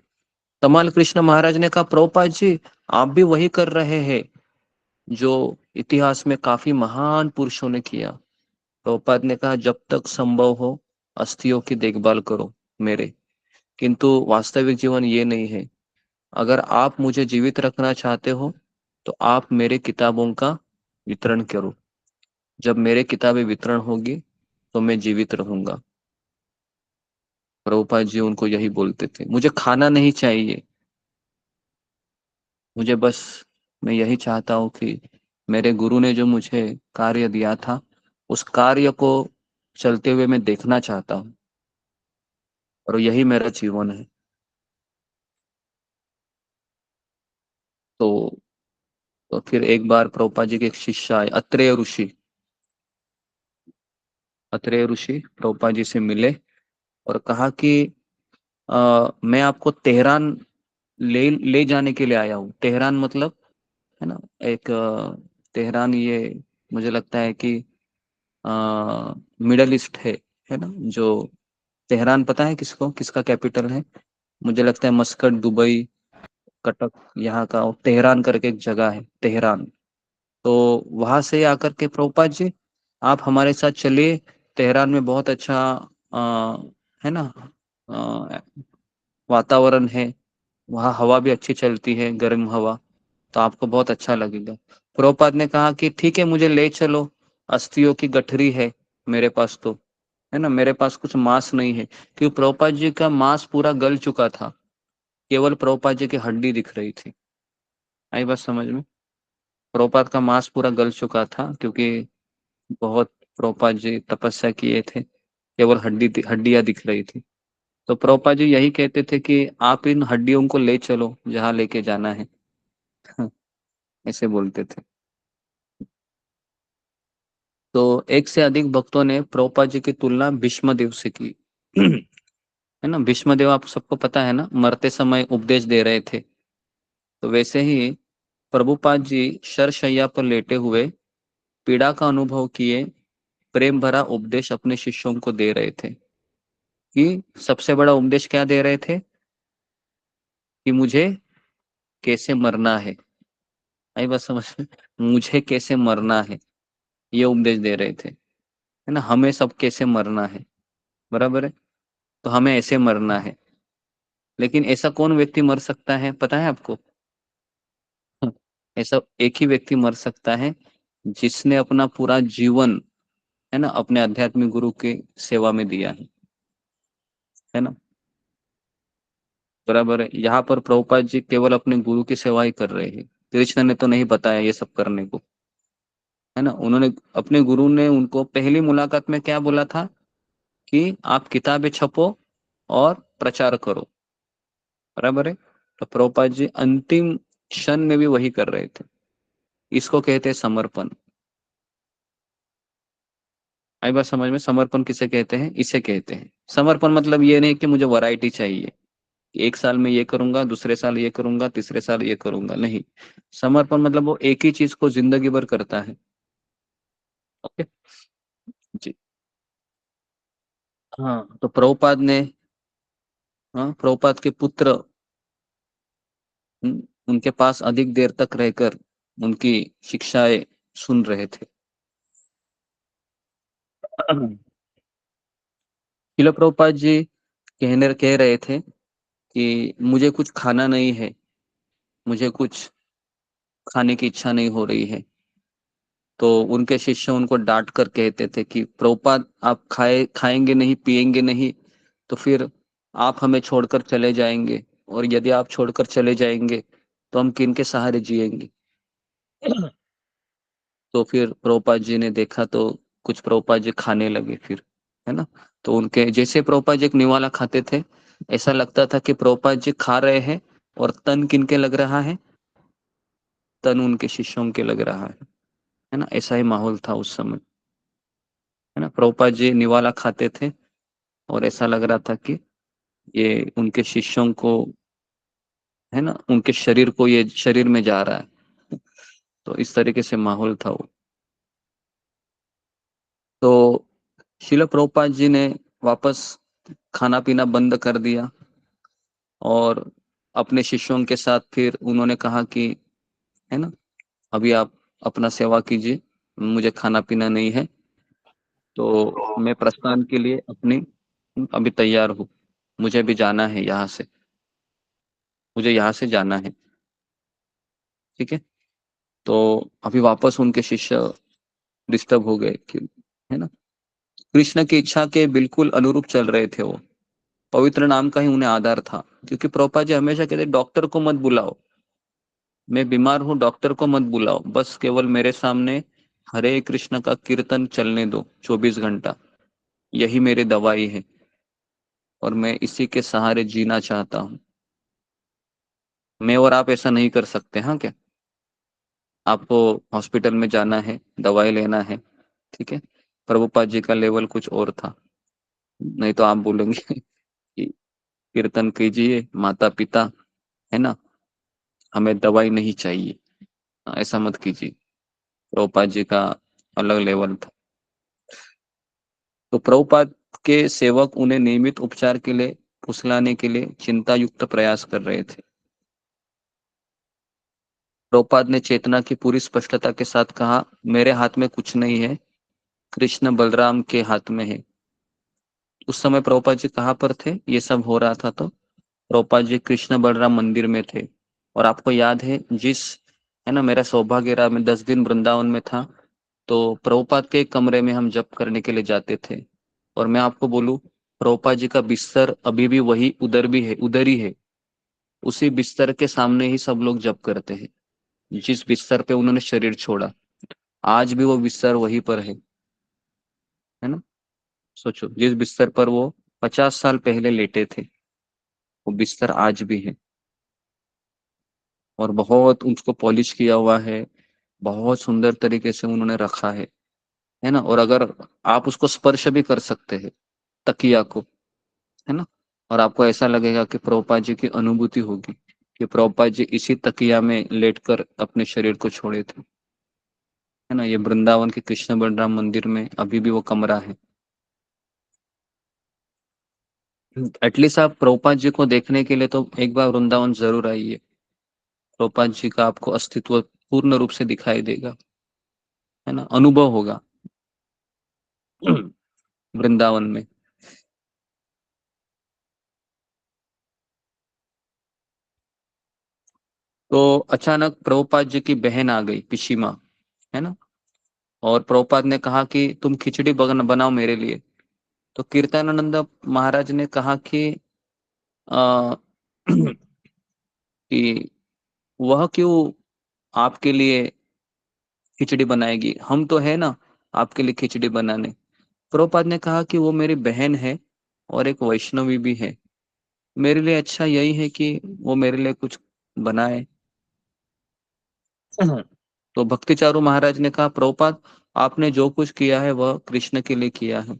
तमाल कृष्ण महाराज ने कहा, प्रभुपाद जी आप भी वही कर रहे हैं जो इतिहास में काफी महान पुरुषों ने किया। प्रभुपाद ने कहा, जब तक संभव हो अस्थियों की देखभाल करो मेरे, किंतु वास्तविक जीवन ये नहीं है। अगर आप मुझे जीवित रखना चाहते हो तो आप मेरे किताबों का वितरण करो। जब मेरे किताबें वितरण होगी तो मैं जीवित रहूंगा। प्रभुपाद जी उनको यही बोलते थे, मुझे खाना नहीं चाहिए, मुझे बस, मैं यही चाहता हूँ कि मेरे गुरु ने जो मुझे कार्य दिया था उस कार्य को चलते हुए मैं देखना चाहता हूँ, और यही मेरा जीवन है। तो फिर एक बार प्रभुपाद जी के एक शिष्य आए, अत्रेय ऋषि। अत्रेय ऋषि प्रभुपाद जी से मिले और कहा कि मैं आपको तेहरान ले जाने के लिए आया हूँ। तेहरान मतलब, है ना, एक तेहरान, ये मुझे लगता है कि मिडल ईस्ट है ना। जो तेहरान पता है किसको, किसका कैपिटल है? मुझे लगता है मस्कट, दुबई, कटक, यहाँ का तेहरान करके एक जगह है, तेहरान। तो वहां से आकर के प्रभुपाद जी आप हमारे साथ चलिए, तेहरान में बहुत अच्छा आ, है ना, आ, वातावरण है, वहाँ हवा भी अच्छी चलती है, गर्म हवा, तो आपको बहुत अच्छा लगेगा। प्रभुपाद ने कहा कि ठीक है, मुझे ले चलो, अस्थियों की गठरी है मेरे पास, तो है ना, मेरे पास कुछ मांस नहीं है, क्योंकि प्रभुपाद जी का मांस पूरा गल चुका था, केवल प्रभुपाद जी की हड्डी दिख रही थी। आई बात समझ में? प्रभुपाद का मांस पूरा गल चुका था, क्योंकि बहुत प्रभुपाद जी तपस्या किए थे, केवल हड्डियां दिख रही थी। तो प्रभुपाद जी यही कहते थे कि आप इन हड्डियों को ले चलो जहां लेके जाना है। ऐसे बोलते थे। तो एक से अधिक भक्तों ने प्रभुपाद जी की तुलना भीष्म देव से की। है ना, भीष्म देव आप सबको पता है ना, मरते समय उपदेश दे रहे थे। तो वैसे ही प्रभुपाद जी शरशैया पर लेटे हुए पीड़ा का अनुभव किए प्रेम भरा उपदेश अपने शिष्यों को दे रहे थे। कि सबसे बड़ा उपदेश क्या दे रहे थे? कि मुझे कैसे मरना है। आई बात समझ में? मुझे कैसे मरना है, ये उपदेश दे रहे थे। है ना, हमें सब कैसे मरना है, बराबर है, तो हमें ऐसे मरना है। लेकिन ऐसा कौन व्यक्ति मर सकता है, पता है आपको? ऐसा एक ही व्यक्ति मर सकता है जिसने अपना पूरा जीवन, है ना, अपने आध्यात्मिक गुरु के सेवा में दिया है ना, बराबर है। यहाँ पर प्रभुपाद जी केवल अपने गुरु की सेवा ही कर रहे हैं, कृष्ण ने तो नहीं बताया ये सब करने को, है ना। उन्होंने, अपने गुरु ने उनको पहली मुलाकात में क्या बोला था? कि आप किताबें छपो और प्रचार करो, बराबर है। तो प्रभुपाद जी अंतिम क्षण में भी वही कर रहे थे। इसको कहते हैं समर्पण। आई बात समझ में? समर्पण किसे कहते हैं? इसे कहते हैं समर्पण। मतलब ये नहीं कि मुझे वैरायटी चाहिए, एक साल में ये करूंगा, दूसरे साल ये करूंगा, तीसरे साल ये करूंगा, नहीं। समर्पण मतलब वो एक ही चीज को जिंदगी भर करता है। ओके जी। हाँ, तो प्रभुपाद ने, हाँ, प्रभुपाद के पुत्र उनके पास अधिक देर तक रहकर उनकी शिक्षाएं सुन रहे थे। शिला प्रभुपाद जी कह रहे थे कि मुझे कुछ खाना नहीं है, मुझे कुछ खाने की इच्छा नहीं हो रही है। तो उनके शिष्य उनको डांट कर कहते थे कि प्रभुपाद, आप खाएंगे नहीं, पिएंगे नहीं, तो फिर आप हमें छोड़कर चले जाएंगे, और यदि आप छोड़कर चले जाएंगे तो हम किन के सहारे जिएंगे? तो फिर प्रभुपाद जी ने देखा तो कुछ प्रभुपाद जी खाने लगे फिर, है ना। तो उनके जैसे प्रभुपाद जी एक निवाला खाते थे, ऐसा लगता था कि प्रभुपाद जी खा रहे हैं, और तन किनके लग रहा है? तन उनके शिष्यों के लग रहा है ना। ऐसा ही माहौल था उस समय, है ना। प्रभुपाद जी निवाला खाते थे और ऐसा लग रहा था कि ये उनके शिष्यों को, है ना, उनके शरीर को ये शरीर में जा रहा है। तो इस तरीके से माहौल था वो। तो शिला प्रभुपाद जी ने वापस खाना पीना बंद कर दिया, और अपने शिष्यों के साथ फिर उन्होंने कहा कि, है ना, अभी आप अपना सेवा कीजिए, मुझे खाना पीना नहीं है, तो मैं प्रस्थान के लिए अपनी अभी तैयार हूँ, मुझे भी जाना है यहाँ से, मुझे यहाँ से जाना है। ठीक है। तो अभी वापस उनके शिष्य डिस्टर्ब हो गए कि, है ना, कृष्ण की इच्छा के बिल्कुल अनुरूप चल रहे थे वो, पवित्र नाम का ही उन्हें आधार था। क्योंकि प्रभुपाद जी हमेशा कहते डॉक्टर को मत बुलाओ, मैं बीमार हूँ, डॉक्टर को मत बुलाओ, बस केवल मेरे सामने हरे कृष्ण का कीर्तन चलने दो 24 घंटा, यही मेरी दवाई है, और मैं इसी के सहारे जीना चाहता हूँ। मैं और आप ऐसा नहीं कर सकते, हाँ क्या? आपको हॉस्पिटल में जाना है, दवाई लेना है, ठीक है। प्रभुपाद जी का लेवल कुछ और था। नहीं तो आप बोलेंगे कि कीर्तन कीजिए माता पिता, है ना, हमें दवाई नहीं चाहिए। ऐसा मत कीजिए। प्रभुपाद जी का अलग लेवल था। तो प्रभुपाद के सेवक उन्हें नियमित उपचार के लिए फुसलाने के लिए चिंता युक्त प्रयास कर रहे थे। प्रभुपाद ने चेतना की पूरी स्पष्टता के साथ कहा, मेरे हाथ में कुछ नहीं है, कृष्ण बलराम के हाथ में है। उस समय प्रभुपाद जी कहाँ पर थे ये सब हो रहा था? तो प्रभुपाद जी कृष्ण बलराम मंदिर में थे। और आपको याद है, है ना, मेरा सौभाग्य रहा, मैं 10 दिन वृंदावन में था, तो प्रभुपाद के कमरे में हम जप करने के लिए जाते थे। और मैं आपको बोलूं, प्रभुपाद जी का बिस्तर अभी भी वही उधर भी है, उधर ही है। उसी बिस्तर के सामने ही सब लोग जप करते हैं, जिस बिस्तर पे उन्होंने शरीर छोड़ा। आज भी वो बिस्तर वहीं पर है ना। सोचो, जिस बिस्तर पर वो 50 साल पहले लेटे थे, वो बिस्तर आज भी है। और बहुत उसको पॉलिश किया हुआ है, बहुत सुंदर तरीके से उन्होंने रखा है ना। और अगर आप उसको स्पर्श भी कर सकते हैं, तकिया को, है ना, और आपको ऐसा लगेगा कि प्रभुपाद जी की अनुभूति होगी कि प्रभुपाद जी इसी तकिया में लेटकर अपने शरीर को छोड़े थे, है ना। ये वृंदावन के कृष्ण बलराम मंदिर में अभी भी वो कमरा है। एटलीस्ट आप प्रभुपाद जी को देखने के लिए तो एक बार वृंदावन जरूर आइए। प्रभुपाद जी का आपको अस्तित्व पूर्ण रूप से दिखाई देगा, है ना, अनुभव होगा वृंदावन में। तो अचानक प्रभुपाद जी की बहन आ गई, पिशीमा, है ना। और प्रभुपाद ने कहा कि तुम खिचड़ी बनाओ मेरे लिए। तो कीर्तनानंद महाराज ने कहा कि आ, कि वह क्यों आपके लिए खिचड़ी बनाएगी, हम तो है ना आपके लिए खिचड़ी बनाने। प्रभुपाद ने कहा कि वो मेरी बहन है और एक वैष्णवी भी है, मेरे लिए अच्छा यही है कि वो मेरे लिए कुछ बनाए। तो भक्ति चारू महाराज ने कहा, प्रभुपाद आपने जो कुछ किया है वह कृष्ण के लिए किया है।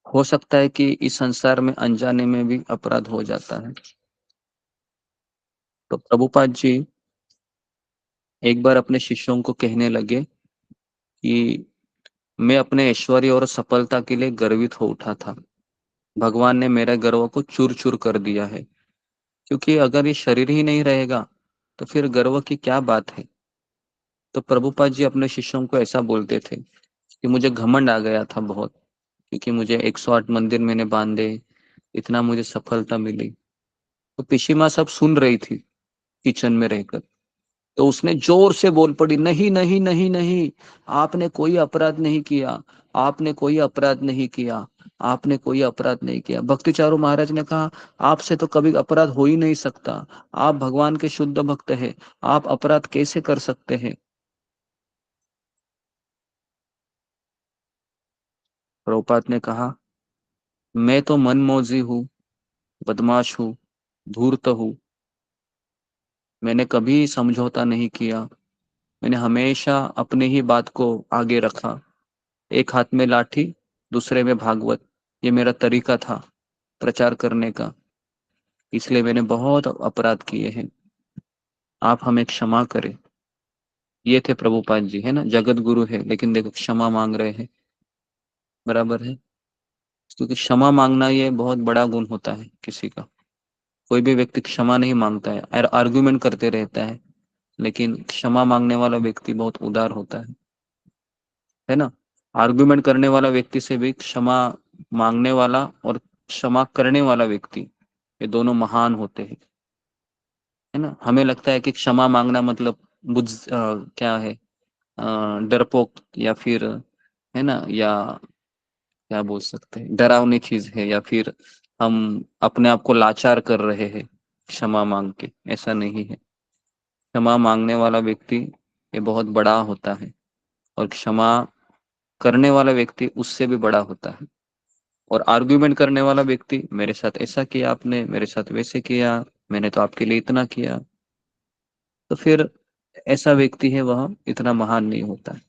हो सकता है कि इस संसार में अनजाने में भी अपराध हो जाता है। तो प्रभुपाद जी एक बार अपने शिष्यों को कहने लगे कि मैं अपने ऐश्वर्य और सफलता के लिए गर्वित हो उठा था, भगवान ने मेरे गर्व को चूर चूर कर दिया है। क्योंकि अगर ये शरीर ही नहीं रहेगा तो फिर गर्व की क्या बात है। तो प्रभुपाद जी अपने शिष्यों को ऐसा बोलते थे कि मुझे घमंड आ गया था बहुत, क्योंकि मुझे 108 मंदिर मैंने बांधे, इतना मुझे सफलता मिली। तो पिशीमा सब सुन रही थी किचन में रहकर। तो उसने जोर से बोल पड़ी, नहीं नहीं नहीं नहीं, आपने कोई अपराध नहीं किया, आपने कोई अपराध नहीं किया, आपने कोई अपराध नहीं किया। भक्ति चारू महाराज ने कहा, आपसे तो कभी अपराध हो ही नहीं सकता, आप भगवान के शुद्ध भक्त हैं, आप अपराध कैसे कर सकते हैं। प्रभुपाद ने कहा, मैं तो मनमौजी हूँ, बदमाश हूँ, धूर्त हूँ, मैंने कभी समझौता नहीं किया, मैंने हमेशा अपने ही बात को आगे रखा, एक हाथ में लाठी दूसरे में भागवत, ये मेरा तरीका था प्रचार करने का, इसलिए मैंने बहुत अपराध किए हैं, आप हमें क्षमा करें। ये थे प्रभुपाद जी, है ना, जगत गुरु है, लेकिन देखो क्षमा मांग रहे हैं, बराबर है। क्योंकि क्षमा मांगना ये बहुत बड़ा गुण होता है किसी का। कोई भी व्यक्ति क्षमा नहीं मांगता है और आर्ग्यूमेंट करते रहता है, लेकिन क्षमा मांगने वाला व्यक्ति बहुत उदार होता है ना। आर्ग्यूमेंट करने वाला व्यक्ति से भी क्षमा मांगने वाला और क्षमा करने वाला व्यक्ति, ये दोनों महान होते हैं, है ना। हमें लगता है कि क्षमा मांगना मतलब क्या है, डरपोक या फिर, है ना, या क्या बोल सकते हैं, डरावनी चीज है, या फिर हम अपने आप को लाचार कर रहे हैं क्षमा मांग के। ऐसा नहीं है। क्षमा मांगने वाला व्यक्ति ये बहुत बड़ा होता है, और क्षमा करने वाला व्यक्ति उससे भी बड़ा होता है। और आर्ग्यूमेंट करने वाला व्यक्ति, मेरे साथ ऐसा किया आपने, मेरे साथ वैसे किया, मैंने तो आपके लिए इतना किया, तो फिर ऐसा व्यक्ति है वह इतना महान नहीं होता है।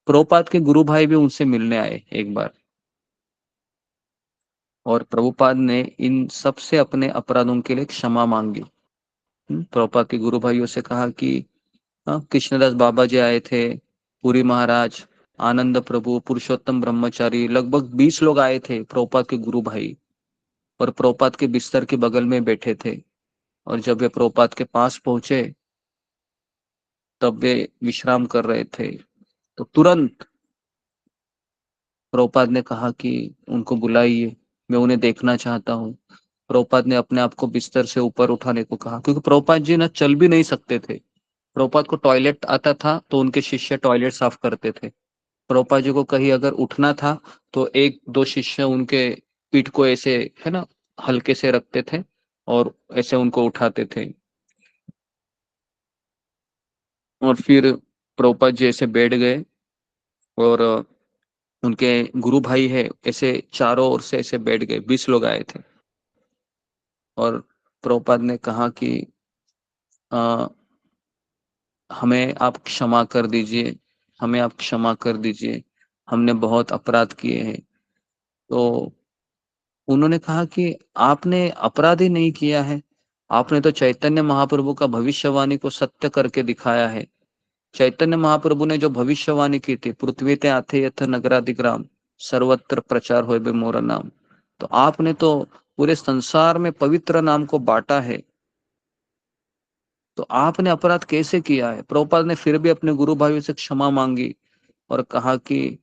प्रभुपाद के गुरु भाई भी उनसे मिलने आए एक बार, और प्रभुपाद ने इन सबसे अपने अपराधों के लिए क्षमा मांगी। प्रभुपाद के गुरु भाइयों से कहा कि हाँ, कृष्णदास बाबा जी आए थे, पुरी महाराज, आनंद प्रभु, पुरुषोत्तम ब्रह्मचारी, लगभग 20 लोग आए थे प्रभुपाद के गुरु भाई, और प्रभुपाद के बिस्तर के बगल में बैठे थे। और जब वे प्रभुपाद के पास पहुंचे तब वे विश्राम कर रहे थे, तो तुरंत प्रभुपाद ने कहा कि उनको बुलाइए, मैं उन्हें देखना चाहता हूँ। प्रभुपाद ने अपने आप को बिस्तर से ऊपर उठाने को कहा, क्योंकि प्रभुपाद जी ना चल भी नहीं सकते थे। प्रभुपाद को टॉयलेट आता था तो उनके शिष्य टॉयलेट साफ करते थे। प्रभुपाद जी को कहीं अगर उठना था तो एक दो शिष्य उनके पीठ को ऐसे, है ना, हल्के से रखते थे और ऐसे उनको उठाते थे। और फिर प्रभुपाद जी ऐसे बैठ गए और उनके गुरु भाई है ऐसे चारों ओर से ऐसे बैठ गए, 20 लोग आए थे। और प्रभुपाद ने कहा कि आ, हमें आप क्षमा कर दीजिए, हमें आप क्षमा कर दीजिए, हमने बहुत अपराध किए हैं। तो उन्होंने कहा कि आपने अपराध ही नहीं किया है, आपने तो चैतन्य महाप्रभु का भविष्यवाणी को सत्य करके दिखाया है। चैतन्य महाप्रभु ने जो भविष्यवाणी की थी, पृथ्वी ते आथे यथ नगरादिग्राम, सर्वत्र प्रचार होए बे मोरा नाम, तो आपने तो पूरे संसार में पवित्र नाम को बांटा है, तो आपने अपराध कैसे किया है? प्रभुपाद ने फिर भी अपने गुरु भाइयों से क्षमा मांगी और कहा कि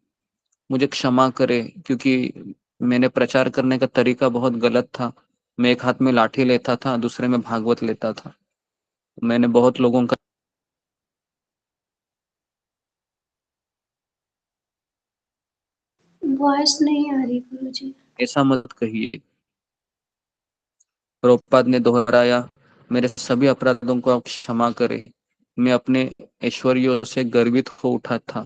मुझे क्षमा करे, क्योंकि मैंने प्रचार करने का तरीका बहुत गलत था। मैं एक हाथ में लाठी लेता था, दूसरे में भागवत लेता था। मैंने बहुत लोगों का वॉइस नहीं आ रही गुरुजी। ऐसा मत कहिए। प्रभुपाद ने दोहराया, मेरे सभी अपराधों को आप क्षमा करें, मैं अपने ऐश्वर्यों से गर्वित हो उठा था।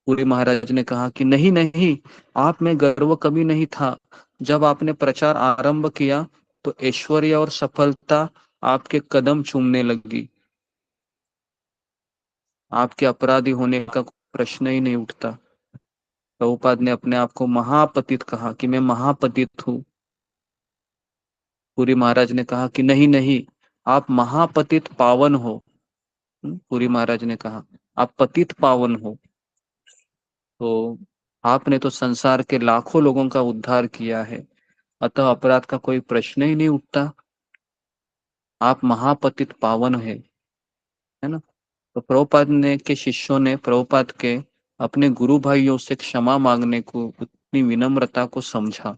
पूरी महाराज ने कहा कि नहीं नहीं, आप में गर्व कभी नहीं था। जब आपने प्रचार आरंभ किया तो ऐश्वर्य और सफलता आपके कदम चूमने लगी, आपके अपराधी होने का प्रश्न ही नहीं उठता। प्रभुपाद ने अपने आप को महापतित कहा कि मैं महापतित हूँ। पूरी महाराज ने कहा कि नहीं नहीं, आप महापतित पावन हो। पूरी महाराज ने कहा आप पतित पावन हो। तो आपने तो संसार के लाखों लोगों का उद्धार किया है, अतः अपराध का कोई प्रश्न ही नहीं उठता। आप महापतित पावन है ना। तो प्रभुपाद ने के शिष्यों ने प्रभुपाद के अपने गुरु भाइयों से क्षमा मांगने को, उतनी विनम्रता को समझा,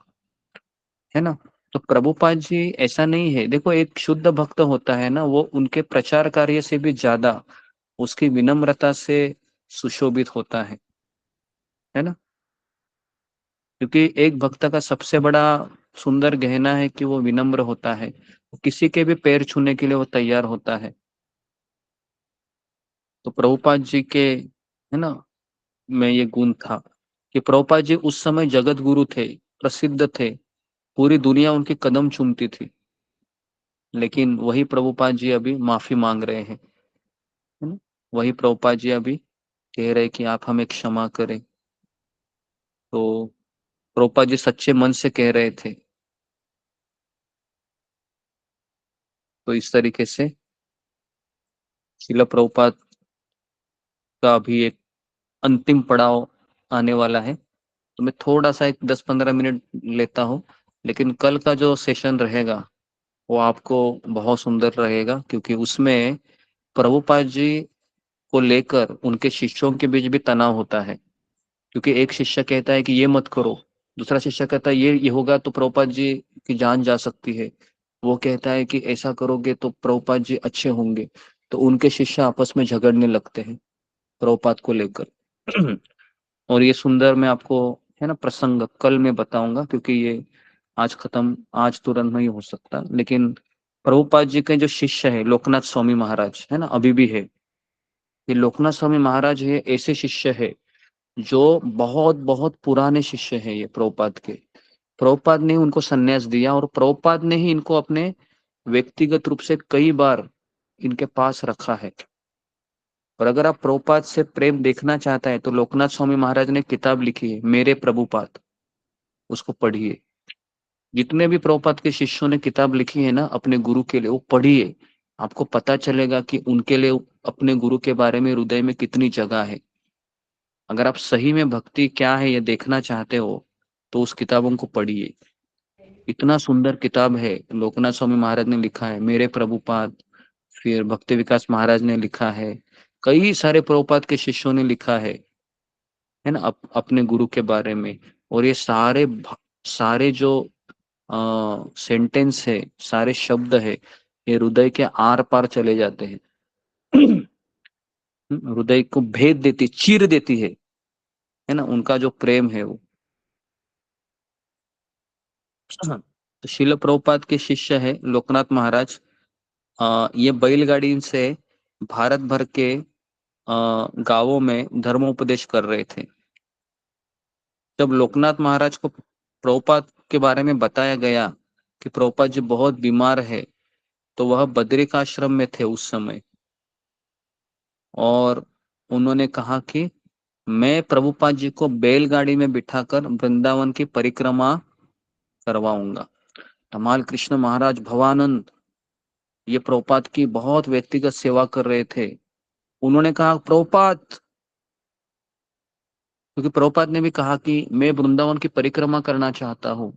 है ना। तो प्रभुपाद जी ऐसा नहीं है, देखो एक शुद्ध भक्त होता है ना, वो उनके प्रचार कार्य से भी ज्यादा उसकी विनम्रता से सुशोभित होता है ना। क्योंकि एक भक्त का सबसे बड़ा सुंदर गहना है कि वो विनम्र होता है, किसी के भी पैर छूने के लिए वो तैयार होता है। तो प्रभुपाद जी के, है ना, में ये गुण था कि प्रभुपाद जी उस समय जगत गुरु थे, प्रसिद्ध थे, पूरी दुनिया उनके कदम चूमती थी। लेकिन वही प्रभुपाद जी अभी माफी मांग रहे हैं, है ना। वही प्रभुपाद जी अभी कह रहे कि आप हमें क्षमा करें। तो प्रभुपाद जी सच्चे मन से कह रहे थे। तो इस तरीके से शिला प्रभुपाद का अभी एक अंतिम पड़ाव आने वाला है। तो मैं थोड़ा सा एक 10-15 मिनट लेता हूँ, लेकिन कल का जो सेशन रहेगा वो आपको बहुत सुंदर रहेगा, क्योंकि उसमें प्रभुपाद जी को लेकर उनके शिष्यों के बीच भी तनाव होता है। क्योंकि एक शिष्य कहता है कि ये मत करो, दूसरा शिष्य कहता है ये होगा तो प्रभुपाद जी की जान जा सकती है, वो कहता है कि ऐसा करोगे तो प्रभुपाद जी अच्छे होंगे। तो उनके शिष्य आपस में झगड़ने लगते हैं प्रभुपाद को लेकर। और ये सुंदर मैं आपको, है ना, प्रसंग कल मैं बताऊंगा, क्योंकि ये आज खत्म, आज तुरंत नहीं हो सकता। लेकिन प्रभुपाद जी के जो शिष्य है लोकनाथ स्वामी महाराज, है ना, अभी भी है। ये लोकनाथ स्वामी महाराज है, ऐसे शिष्य है जो बहुत बहुत पुराने शिष्य है ये प्रभुपाद के। प्रभुपाद ने उनको संन्यास दिया और प्रभुपाद ने ही इनको अपने व्यक्तिगत रूप से कई बार इनके पास रखा है। और अगर आप प्रभुपाद से प्रेम देखना चाहता है तो लोकनाथ स्वामी महाराज ने किताब लिखी है मेरे प्रभुपाद, उसको पढ़िए। जितने भी प्रभुपाद के शिष्यों ने किताब लिखी है ना अपने गुरु के लिए, वो पढ़िए, आपको पता चलेगा कि उनके लिए अपने गुरु के बारे में हृदय में कितनी जगह है। अगर आप सही में भक्ति क्या है ये देखना चाहते हो तो उस किताबों को पढ़िए। इतना सुंदर किताब है, लोकनाथ स्वामी महाराज ने लिखा है मेरे प्रभुपाद, फिर भक्ति विकास महाराज ने लिखा है, कई सारे प्रभुपाद के शिष्यों ने लिखा है ना, अपने गुरु के बारे में। और ये सारे जो सेंटेंस है, सारे शब्द है, ये हृदय के आर पार चले जाते हैं। हृदय को भेद देती, चीर देती है ना, उनका जो प्रेम है वो। तो शिल प्रभुपाद के शिष्य है लोकनाथ महाराज। ये बैलगाड़ी से भारत भर के गांवों में धर्मोपदेश कर रहे थे। जब लोकनाथ महाराज को प्रभुपाद के बारे में बताया गया कि प्रभुपाद जी बहुत बीमार है, तो वह बद्रिक आश्रम में थे उस समय, और उन्होंने कहा कि मैं प्रभुपाद जी को बैलगाड़ी में बिठाकर वृंदावन की परिक्रमा करवाऊंगा। धमाल कृष्ण महाराज भवानंद ये प्रभुपाद की बहुत व्यक्तिगत सेवा कर रहे थे। उन्होंने कहा प्रभुपाद, क्योंकि प्रभुपाद ने भी कहा कि मैं वृंदावन की परिक्रमा करना चाहता हूँ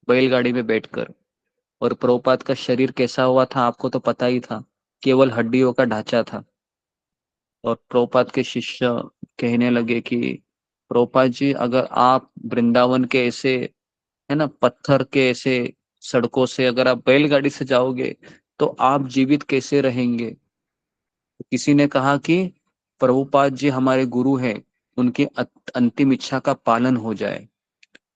बैलगाड़ी में बैठकर। और प्रभुपाद का शरीर कैसा हुआ था आपको तो पता ही था, केवल हड्डियों का ढांचा था। और प्रभुपाद के शिष्य कहने लगे कि प्रभुपाद जी, अगर आप वृंदावन के ऐसे है ना पत्थर के ऐसे सड़कों से अगर आप बैलगाड़ी से जाओगे तो आप जीवित कैसे रहेंगे। किसी ने कहा कि प्रभुपाद जी हमारे गुरु हैं, उनकी अंतिम इच्छा का पालन हो जाए।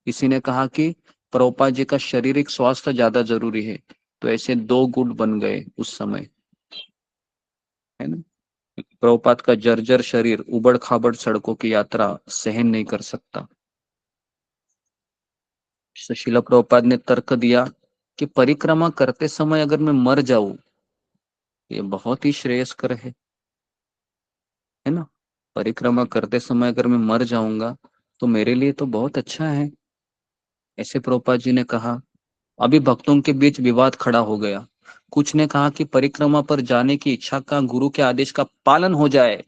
किसी ने कहा कि प्रभुपाद जी का शारीरिक स्वास्थ्य ज्यादा जरूरी है। तो ऐसे दो गुट बन गए उस समय, है ना। प्रभुपाद का जर्जर शरीर उबड़ खाबड़ सड़कों की यात्रा सहन नहीं कर सकता। शिला प्रभुपाद ने तर्क दिया कि परिक्रमा करते समय अगर मैं मर जाऊं, ये बहुत ही श्रेयस्कर है ना। परिक्रमा करते समय अगर मैं मर जाऊंगा तो मेरे लिए तो बहुत अच्छा है, ऐसे प्रभुपाद जी ने कहा। अभी भक्तों के बीच विवाद खड़ा हो गया। कुछ ने कहा कि परिक्रमा पर जाने की इच्छा का गुरु के आदेश का पालन हो जाए,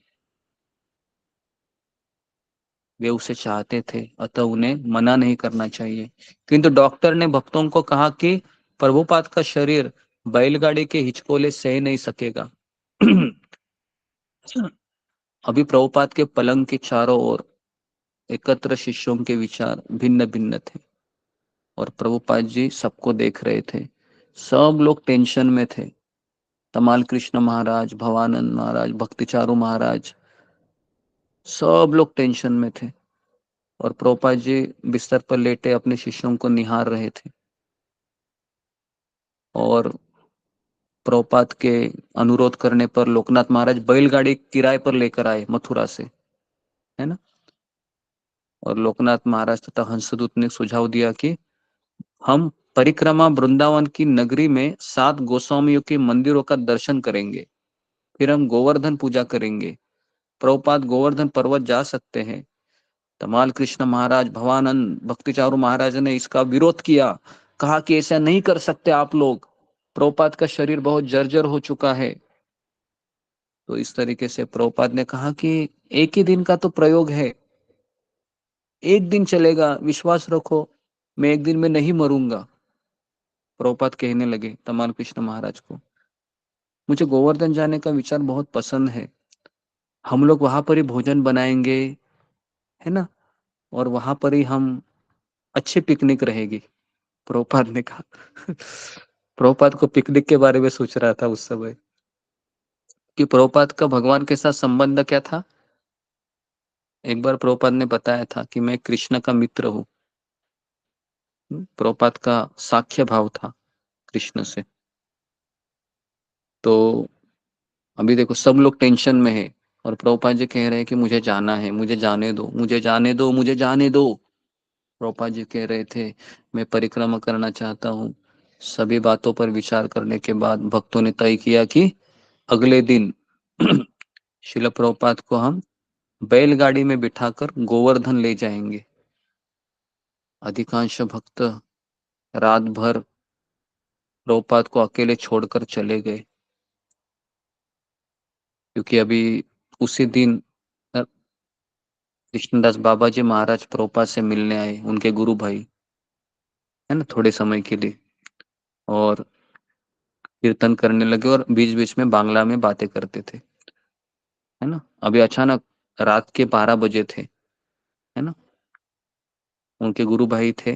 वे उसे चाहते थे, अतः उन्हें मना नहीं करना चाहिए। किंतु डॉक्टर ने भक्तों को कहा कि प्रभुपाद का शरीर बैलगाड़ी के हिचकोले सह नहीं सकेगा। अभी प्रभुपाद के पलंग के चारों ओर एकत्र शिष्यों के विचार भिन्न भिन्न थे, और प्रभुपाद जी सबको देख रहे थे। सब लोग टेंशन में थे। तमाल कृष्ण महाराज, भवानंद महाराज, भक्तिचारू महाराज, सब लोग टेंशन में थे। और प्रभुपाद जी बिस्तर पर लेटे अपने शिष्यों को निहार रहे थे। और प्रभुपाद के अनुरोध करने पर लोकनाथ महाराज बैलगाड़ी किराए पर लेकर आए मथुरा से, है ना। और लोकनाथ महाराज तथा हंसदूत ने सुझाव दिया कि हम परिक्रमा वृंदावन की नगरी में 7 गोस्वामियों के मंदिरों का दर्शन करेंगे, फिर हम गोवर्धन पूजा करेंगे। प्रभुपाद गोवर्धन पर्वत जा सकते हैं। तमाल कृष्ण महाराज, भवानंद, भक्तिचारू महाराज ने इसका विरोध किया, कहा कि ऐसा नहीं कर सकते आप लोग, प्रभुपाद का शरीर बहुत जर्जर हो चुका है। तो इस तरीके से प्रभुपाद ने कहा कि एक ही दिन का तो प्रयोग है, एक दिन चलेगा, विश्वास रखो, मैं एक दिन में नहीं मरूंगा। प्रभुपाद कहने लगे तमाल कृष्ण महाराज को, मुझे गोवर्धन जाने का विचार बहुत पसंद है, हम लोग वहां पर ही भोजन बनाएंगे, है ना, और वहां पर ही हम अच्छी पिकनिक रहेगी। प्रभुपाद ने कहा। प्रभुपाद को पिकनिक के बारे में सोच रहा था उस समय कि प्रभुपाद का भगवान के साथ संबंध क्या था। एक बार प्रभुपाद ने बताया था कि मैं कृष्ण का मित्र हूँ। प्रभुपाद का साख्य भाव था कृष्ण से। तो अभी देखो सब लोग टेंशन में है, और प्रभुपाद जी कह रहे हैं कि मुझे जाना है, मुझे जाने दो, मुझे जाने दो, मुझे जाने दो। प्रभुपाद जी कह रहे थे मैं परिक्रमा करना चाहता हूँ। सभी बातों पर विचार करने के बाद भक्तों ने तय किया कि अगले दिन शिल प्रभुपाद को हम बैलगाड़ी में बिठाकर गोवर्धन ले जाएंगे। अधिकांश भक्त रात भर प्रभुपाद को अकेले छोड़कर चले गए, क्योंकि अभी उसी दिन कृष्णदास बाबा जी महाराज प्रभुपाद से मिलने आए, उनके गुरु भाई, है ना, थोड़े समय के लिए, और कीर्तन करने लगे और बीच बीच में बांग्ला में बातें करते थे, है है ना। अभी अचानक रात के 12 बजे थे, है ना। उनके गुरु भाई थे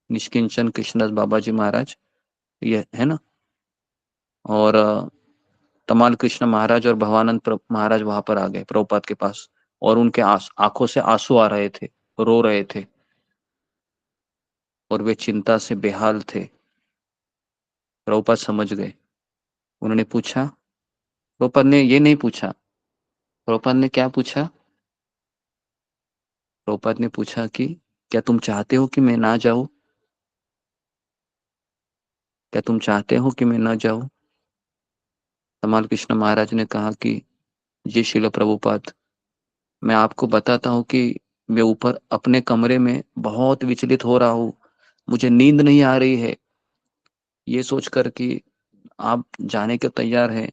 निष्किंचन कृष्णदास बाबा जी महाराज, ये है ना। और तमाल कृष्ण महाराज और भवानंद महाराज वहां पर आ गए प्रभुपाद के पास, और उनके आंखों से आंसू आ रहे थे, रो रहे थे, और वे चिंता से बेहाल थे। प्रभुपाद समझ गए। उन्होंने पूछा, प्रभुपाद ने ये नहीं पूछा, प्रभुपाद ने क्या पूछा? प्रभुपाद ने पूछा कि क्या तुम चाहते हो कि मैं ना जाऊं? क्या तुम चाहते हो कि मैं ना जाऊं? तमाल कृष्ण महाराज ने कहा कि जी शिल प्रभुपाद, मैं आपको बताता हूँ कि मैं ऊपर अपने कमरे में बहुत विचलित हो रहा हूँ, मुझे नींद नहीं आ रही है। ये सोचकर कि आप जाने के तैयार हैं,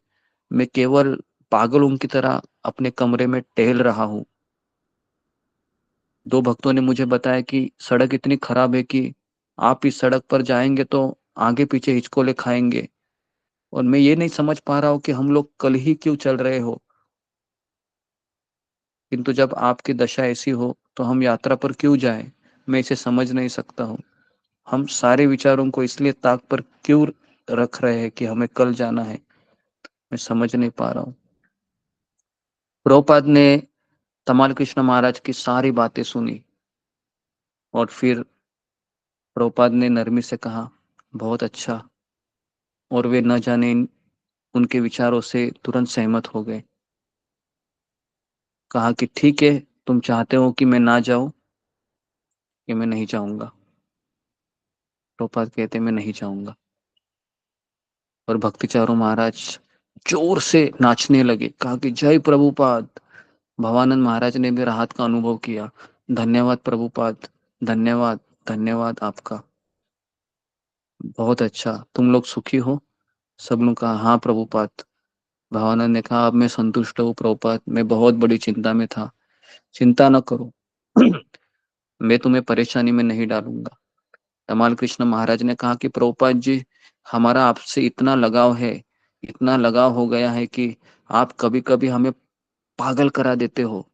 मैं केवल पागलों की तरह अपने कमरे में टहल रहा हूँ। दो भक्तों ने मुझे बताया कि सड़क इतनी खराब है कि आप इस सड़क पर जाएंगे तो आगे पीछे हिचकोले खाएंगे, और मैं ये नहीं समझ पा रहा हूँ कि हम लोग कल ही क्यों चल रहे हो, किंतु जब आपकी दशा ऐसी हो तो हम यात्रा पर क्यों जाएं? मैं इसे समझ नहीं सकता हूँ। हम सारे विचारों को इसलिए ताक पर क्यों रख रहे हैं कि हमें कल जाना है, मैं समझ नहीं पा रहा हूँ। प्रभुपाद ने तमाल कृष्ण महाराज की सारी बातें सुनी, और फिर प्रभुपाद ने नरमी से कहा, बहुत अच्छा। और वे न जाने उनके विचारों से तुरंत सहमत हो गए। कहा कि ठीक है, तुम चाहते हो कि मैं ना जाऊं, कि मैं नहीं जाऊंगा। प्रभुपाद कहते मैं नहीं जाऊंगा। और भक्ति चारों महाराज जोर से नाचने लगे, कहा कि जय प्रभुपाद। भवानंद महाराज ने भी राहत का अनुभव किया। धन्यवाद प्रभुपाद, धन्यवाद, धन्यवाद आपका, बहुत अच्छा, तुम लोग सुखी हो? सब लोग कहा हाँ प्रभुपाद। भवानंद ने कहा अब मैं संतुष्ट हूँ प्रभुपाद, मैं बहुत बड़ी चिंता में था, चिंता न करो। मैं तुम्हें परेशानी में नहीं डालूंगा। तमाल कृष्ण महाराज ने कहा कि प्रभुपाद जी, हमारा आपसे इतना लगाव है, इतना लगाव हो गया है कि आप कभी कभी हमें पागल करा देते हो।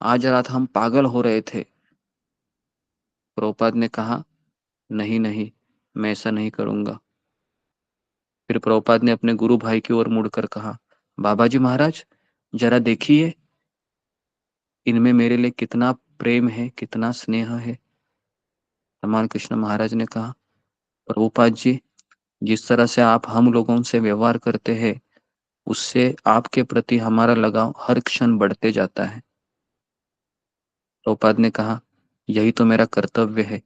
आज रात हम पागल हो रहे थे। प्रभुपाद ने कहा नहीं नहीं, मैं ऐसा नहीं करूंगा। फिर प्रभुपाद ने अपने गुरु भाई की ओर मुड़कर कहा, बाबा जी महाराज, जरा देखिए इनमें मेरे लिए कितना प्रेम है, कितना स्नेह है। तमाल कृष्ण महाराज ने कहा, प्रभुपाद जी, जिस तरह से आप हम लोगों से व्यवहार करते हैं, उससे आपके प्रति हमारा लगाव हर क्षण बढ़ते जाता है। प्रभुपाद ने कहा, यही तो मेरा कर्तव्य है।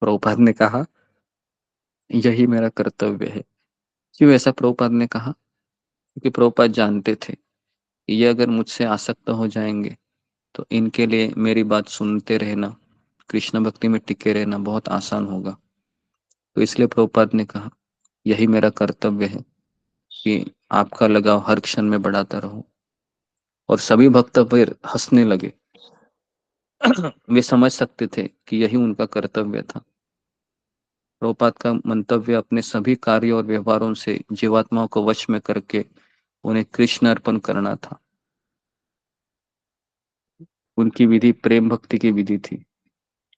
प्रभुपाद ने कहा, यही मेरा कर्तव्य है। क्यों ऐसा प्रभुपाद ने कहा? क्योंकि प्रभुपाद जानते थे कि ये अगर मुझसे आसक्त हो जाएंगे तो इनके लिए मेरी बात सुनते रहना, कृष्ण भक्ति में टिके रहना बहुत आसान होगा। तो इसलिए प्रभुपाद ने कहा, यही मेरा कर्तव्य है कि आपका लगाव हर क्षण में बढ़ाता रहूं। और सभी भक्त फिर हंसने लगे। वे समझ सकते थे कि यही उनका कर्तव्य था। प्रभुपाद का मंतव्य अपने सभी कार्यों और व्यवहारों से जीवात्माओं को वश में करके उन्हें कृष्ण अर्पण करना था। उनकी विधि प्रेम भक्ति की विधि थी,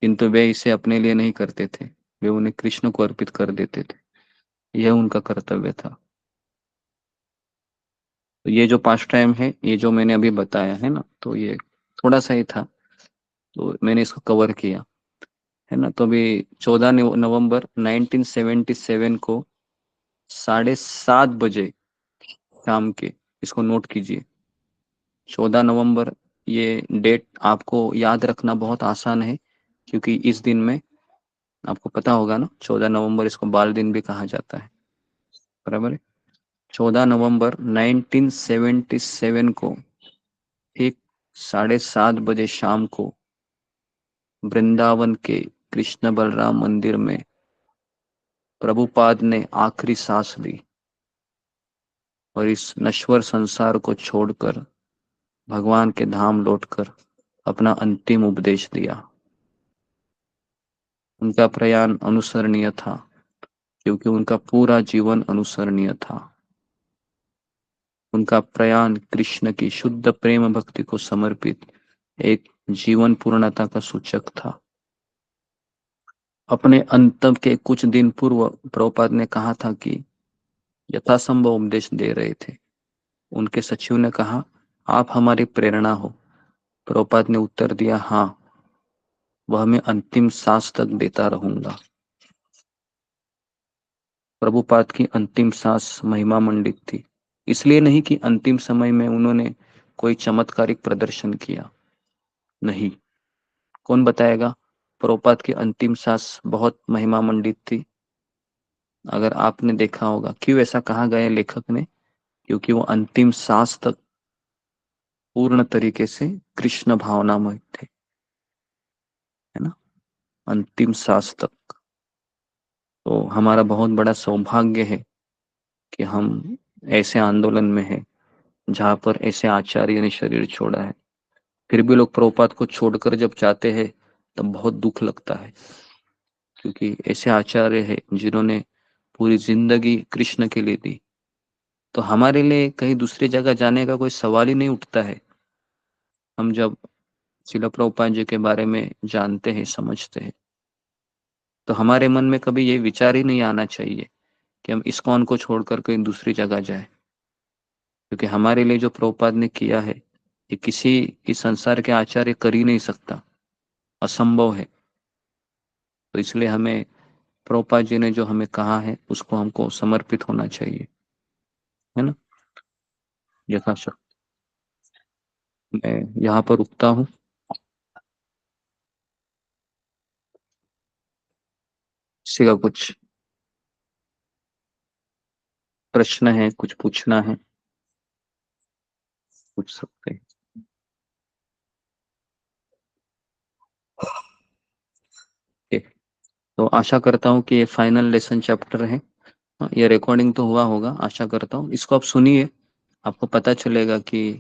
किंतु वे इसे अपने लिए नहीं करते थे, वे उन्हें कृष्ण को अर्पित कर देते थे। यह उनका कर्तव्य था। तो ये जो पास्ट टाइम है, ये जो मैंने अभी बताया है ना, तो ये थोड़ा सा ही था, तो मैंने इसको कवर किया, है ना। तो अभी 14 नवंबर 1977 को 7:30 बजे शाम के, इसको नोट कीजिए, 14 नवंबर, ये डेट आपको याद रखना बहुत आसान है, क्योंकि इस दिन में आपको पता होगा ना, 14 नवंबर इसको बाल दिन भी कहा जाता है, बराबर है। 14 नवंबर 1977 को ठीक 7:30 बजे शाम को वृंदावन के कृष्ण बलराम मंदिर में प्रभुपाद ने आखिरी सांस ली और इस नश्वर संसार को छोड़कर भगवान के धाम लौटकर अपना अंतिम उपदेश दिया। उनका प्रयाण अनुसरणीय था, क्योंकि उनका पूरा जीवन अनुसरणीय था। उनका प्रयाण कृष्ण की शुद्ध प्रेम भक्ति को समर्पित एक जीवन पूर्णता का सूचक था। अपने अंत के कुछ दिन पूर्व प्रभुपाद ने कहा था कि यथासंभव उपदेश दे रहे थे। उनके सचिव ने कहा, आप हमारी प्रेरणा हो। प्रभुपाद ने उत्तर दिया, हाँ, वह मैं अंतिम सांस तक देता रहूंगा। प्रभुपाद की अंतिम सांस महिमा मंडित थी, इसलिए नहीं कि अंतिम समय में उन्होंने कोई चमत्कारिक प्रदर्शन किया। नहीं, कौन बताएगा? प्रभुपाद की अंतिम सांस बहुत महिमा मंडित थी। अगर आपने देखा होगा, क्यों ऐसा कहा गया लेखक ने? क्योंकि वो अंतिम सांस तक पूर्ण तरीके से कृष्ण भावनामय थे, है ना, अंतिम सांस तक। तो हमारा बहुत बड़ा सौभाग्य है कि हम ऐसे आंदोलन में हैं जहां पर ऐसे आचार्य ने शरीर छोड़ा है। फिर भी लोग प्रभुपाद को छोड़कर जब जाते हैं तब बहुत दुख लगता है, क्योंकि ऐसे आचार्य है जिन्होंने पूरी जिंदगी कृष्ण के लिए दी। तो हमारे लिए कहीं दूसरी जगह जाने का कोई सवाल ही नहीं उठता है। हम जब श्रील प्रभुपाद जी के बारे में जानते हैं, समझते हैं, तो हमारे मन में कभी ये विचार ही नहीं आना चाहिए कि हम इस्कॉन को छोड़कर कहीं दूसरी जगह जाए, क्योंकि हमारे लिए जो प्रभुपाद ने किया है ये किसी इस संसार के आचार्य कर ही नहीं सकता, असंभव है। तो इसलिए हमें प्रभुपाद जी ने जो हमें कहा है उसको हमको समर्पित होना चाहिए, है ना, यथाशक्ति। मैं यहाँ पर रुकता हूँ। किसी का कुछ प्रश्न है, कुछ पूछना है, पूछ सकते हैं। तो आशा करता हूँ कि ये फाइनल लेसन चैप्टर है। ये रिकॉर्डिंग तो हुआ होगा, आशा करता हूँ। इसको आप सुनिए, आपको पता चलेगा कि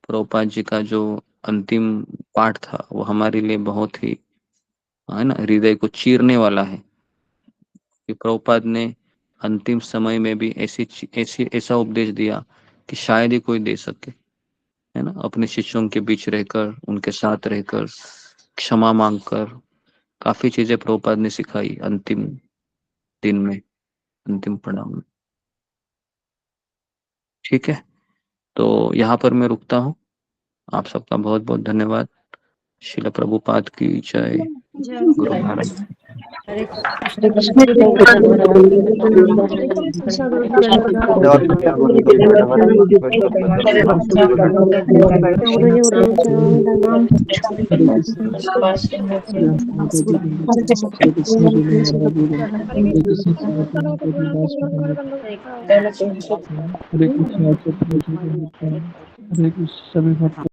प्रभुपाद जी का जो अंतिम पाठ था वो हमारे लिए बहुत ही, है ना, हृदय को चीरने वाला है। कि प्रभुपाद ने अंतिम समय में भी ऐसा उपदेश दिया कि शायद ही कोई दे सके, है ना, अपने शिष्यों के बीच रहकर, उनके साथ रहकर, क्षमा मांगकर, काफी चीजें प्रभुपाद ने सिखाई अंतिम दिन में, अंतिम पड़ाव में। ठीक है, तो यहाँ पर मैं रुकता हूँ। आप सबका बहुत बहुत धन्यवाद। श्रील प्रभुपाद की जय। गुरु महाराज। हरे हरे कृष्ण हरे कृष्ण।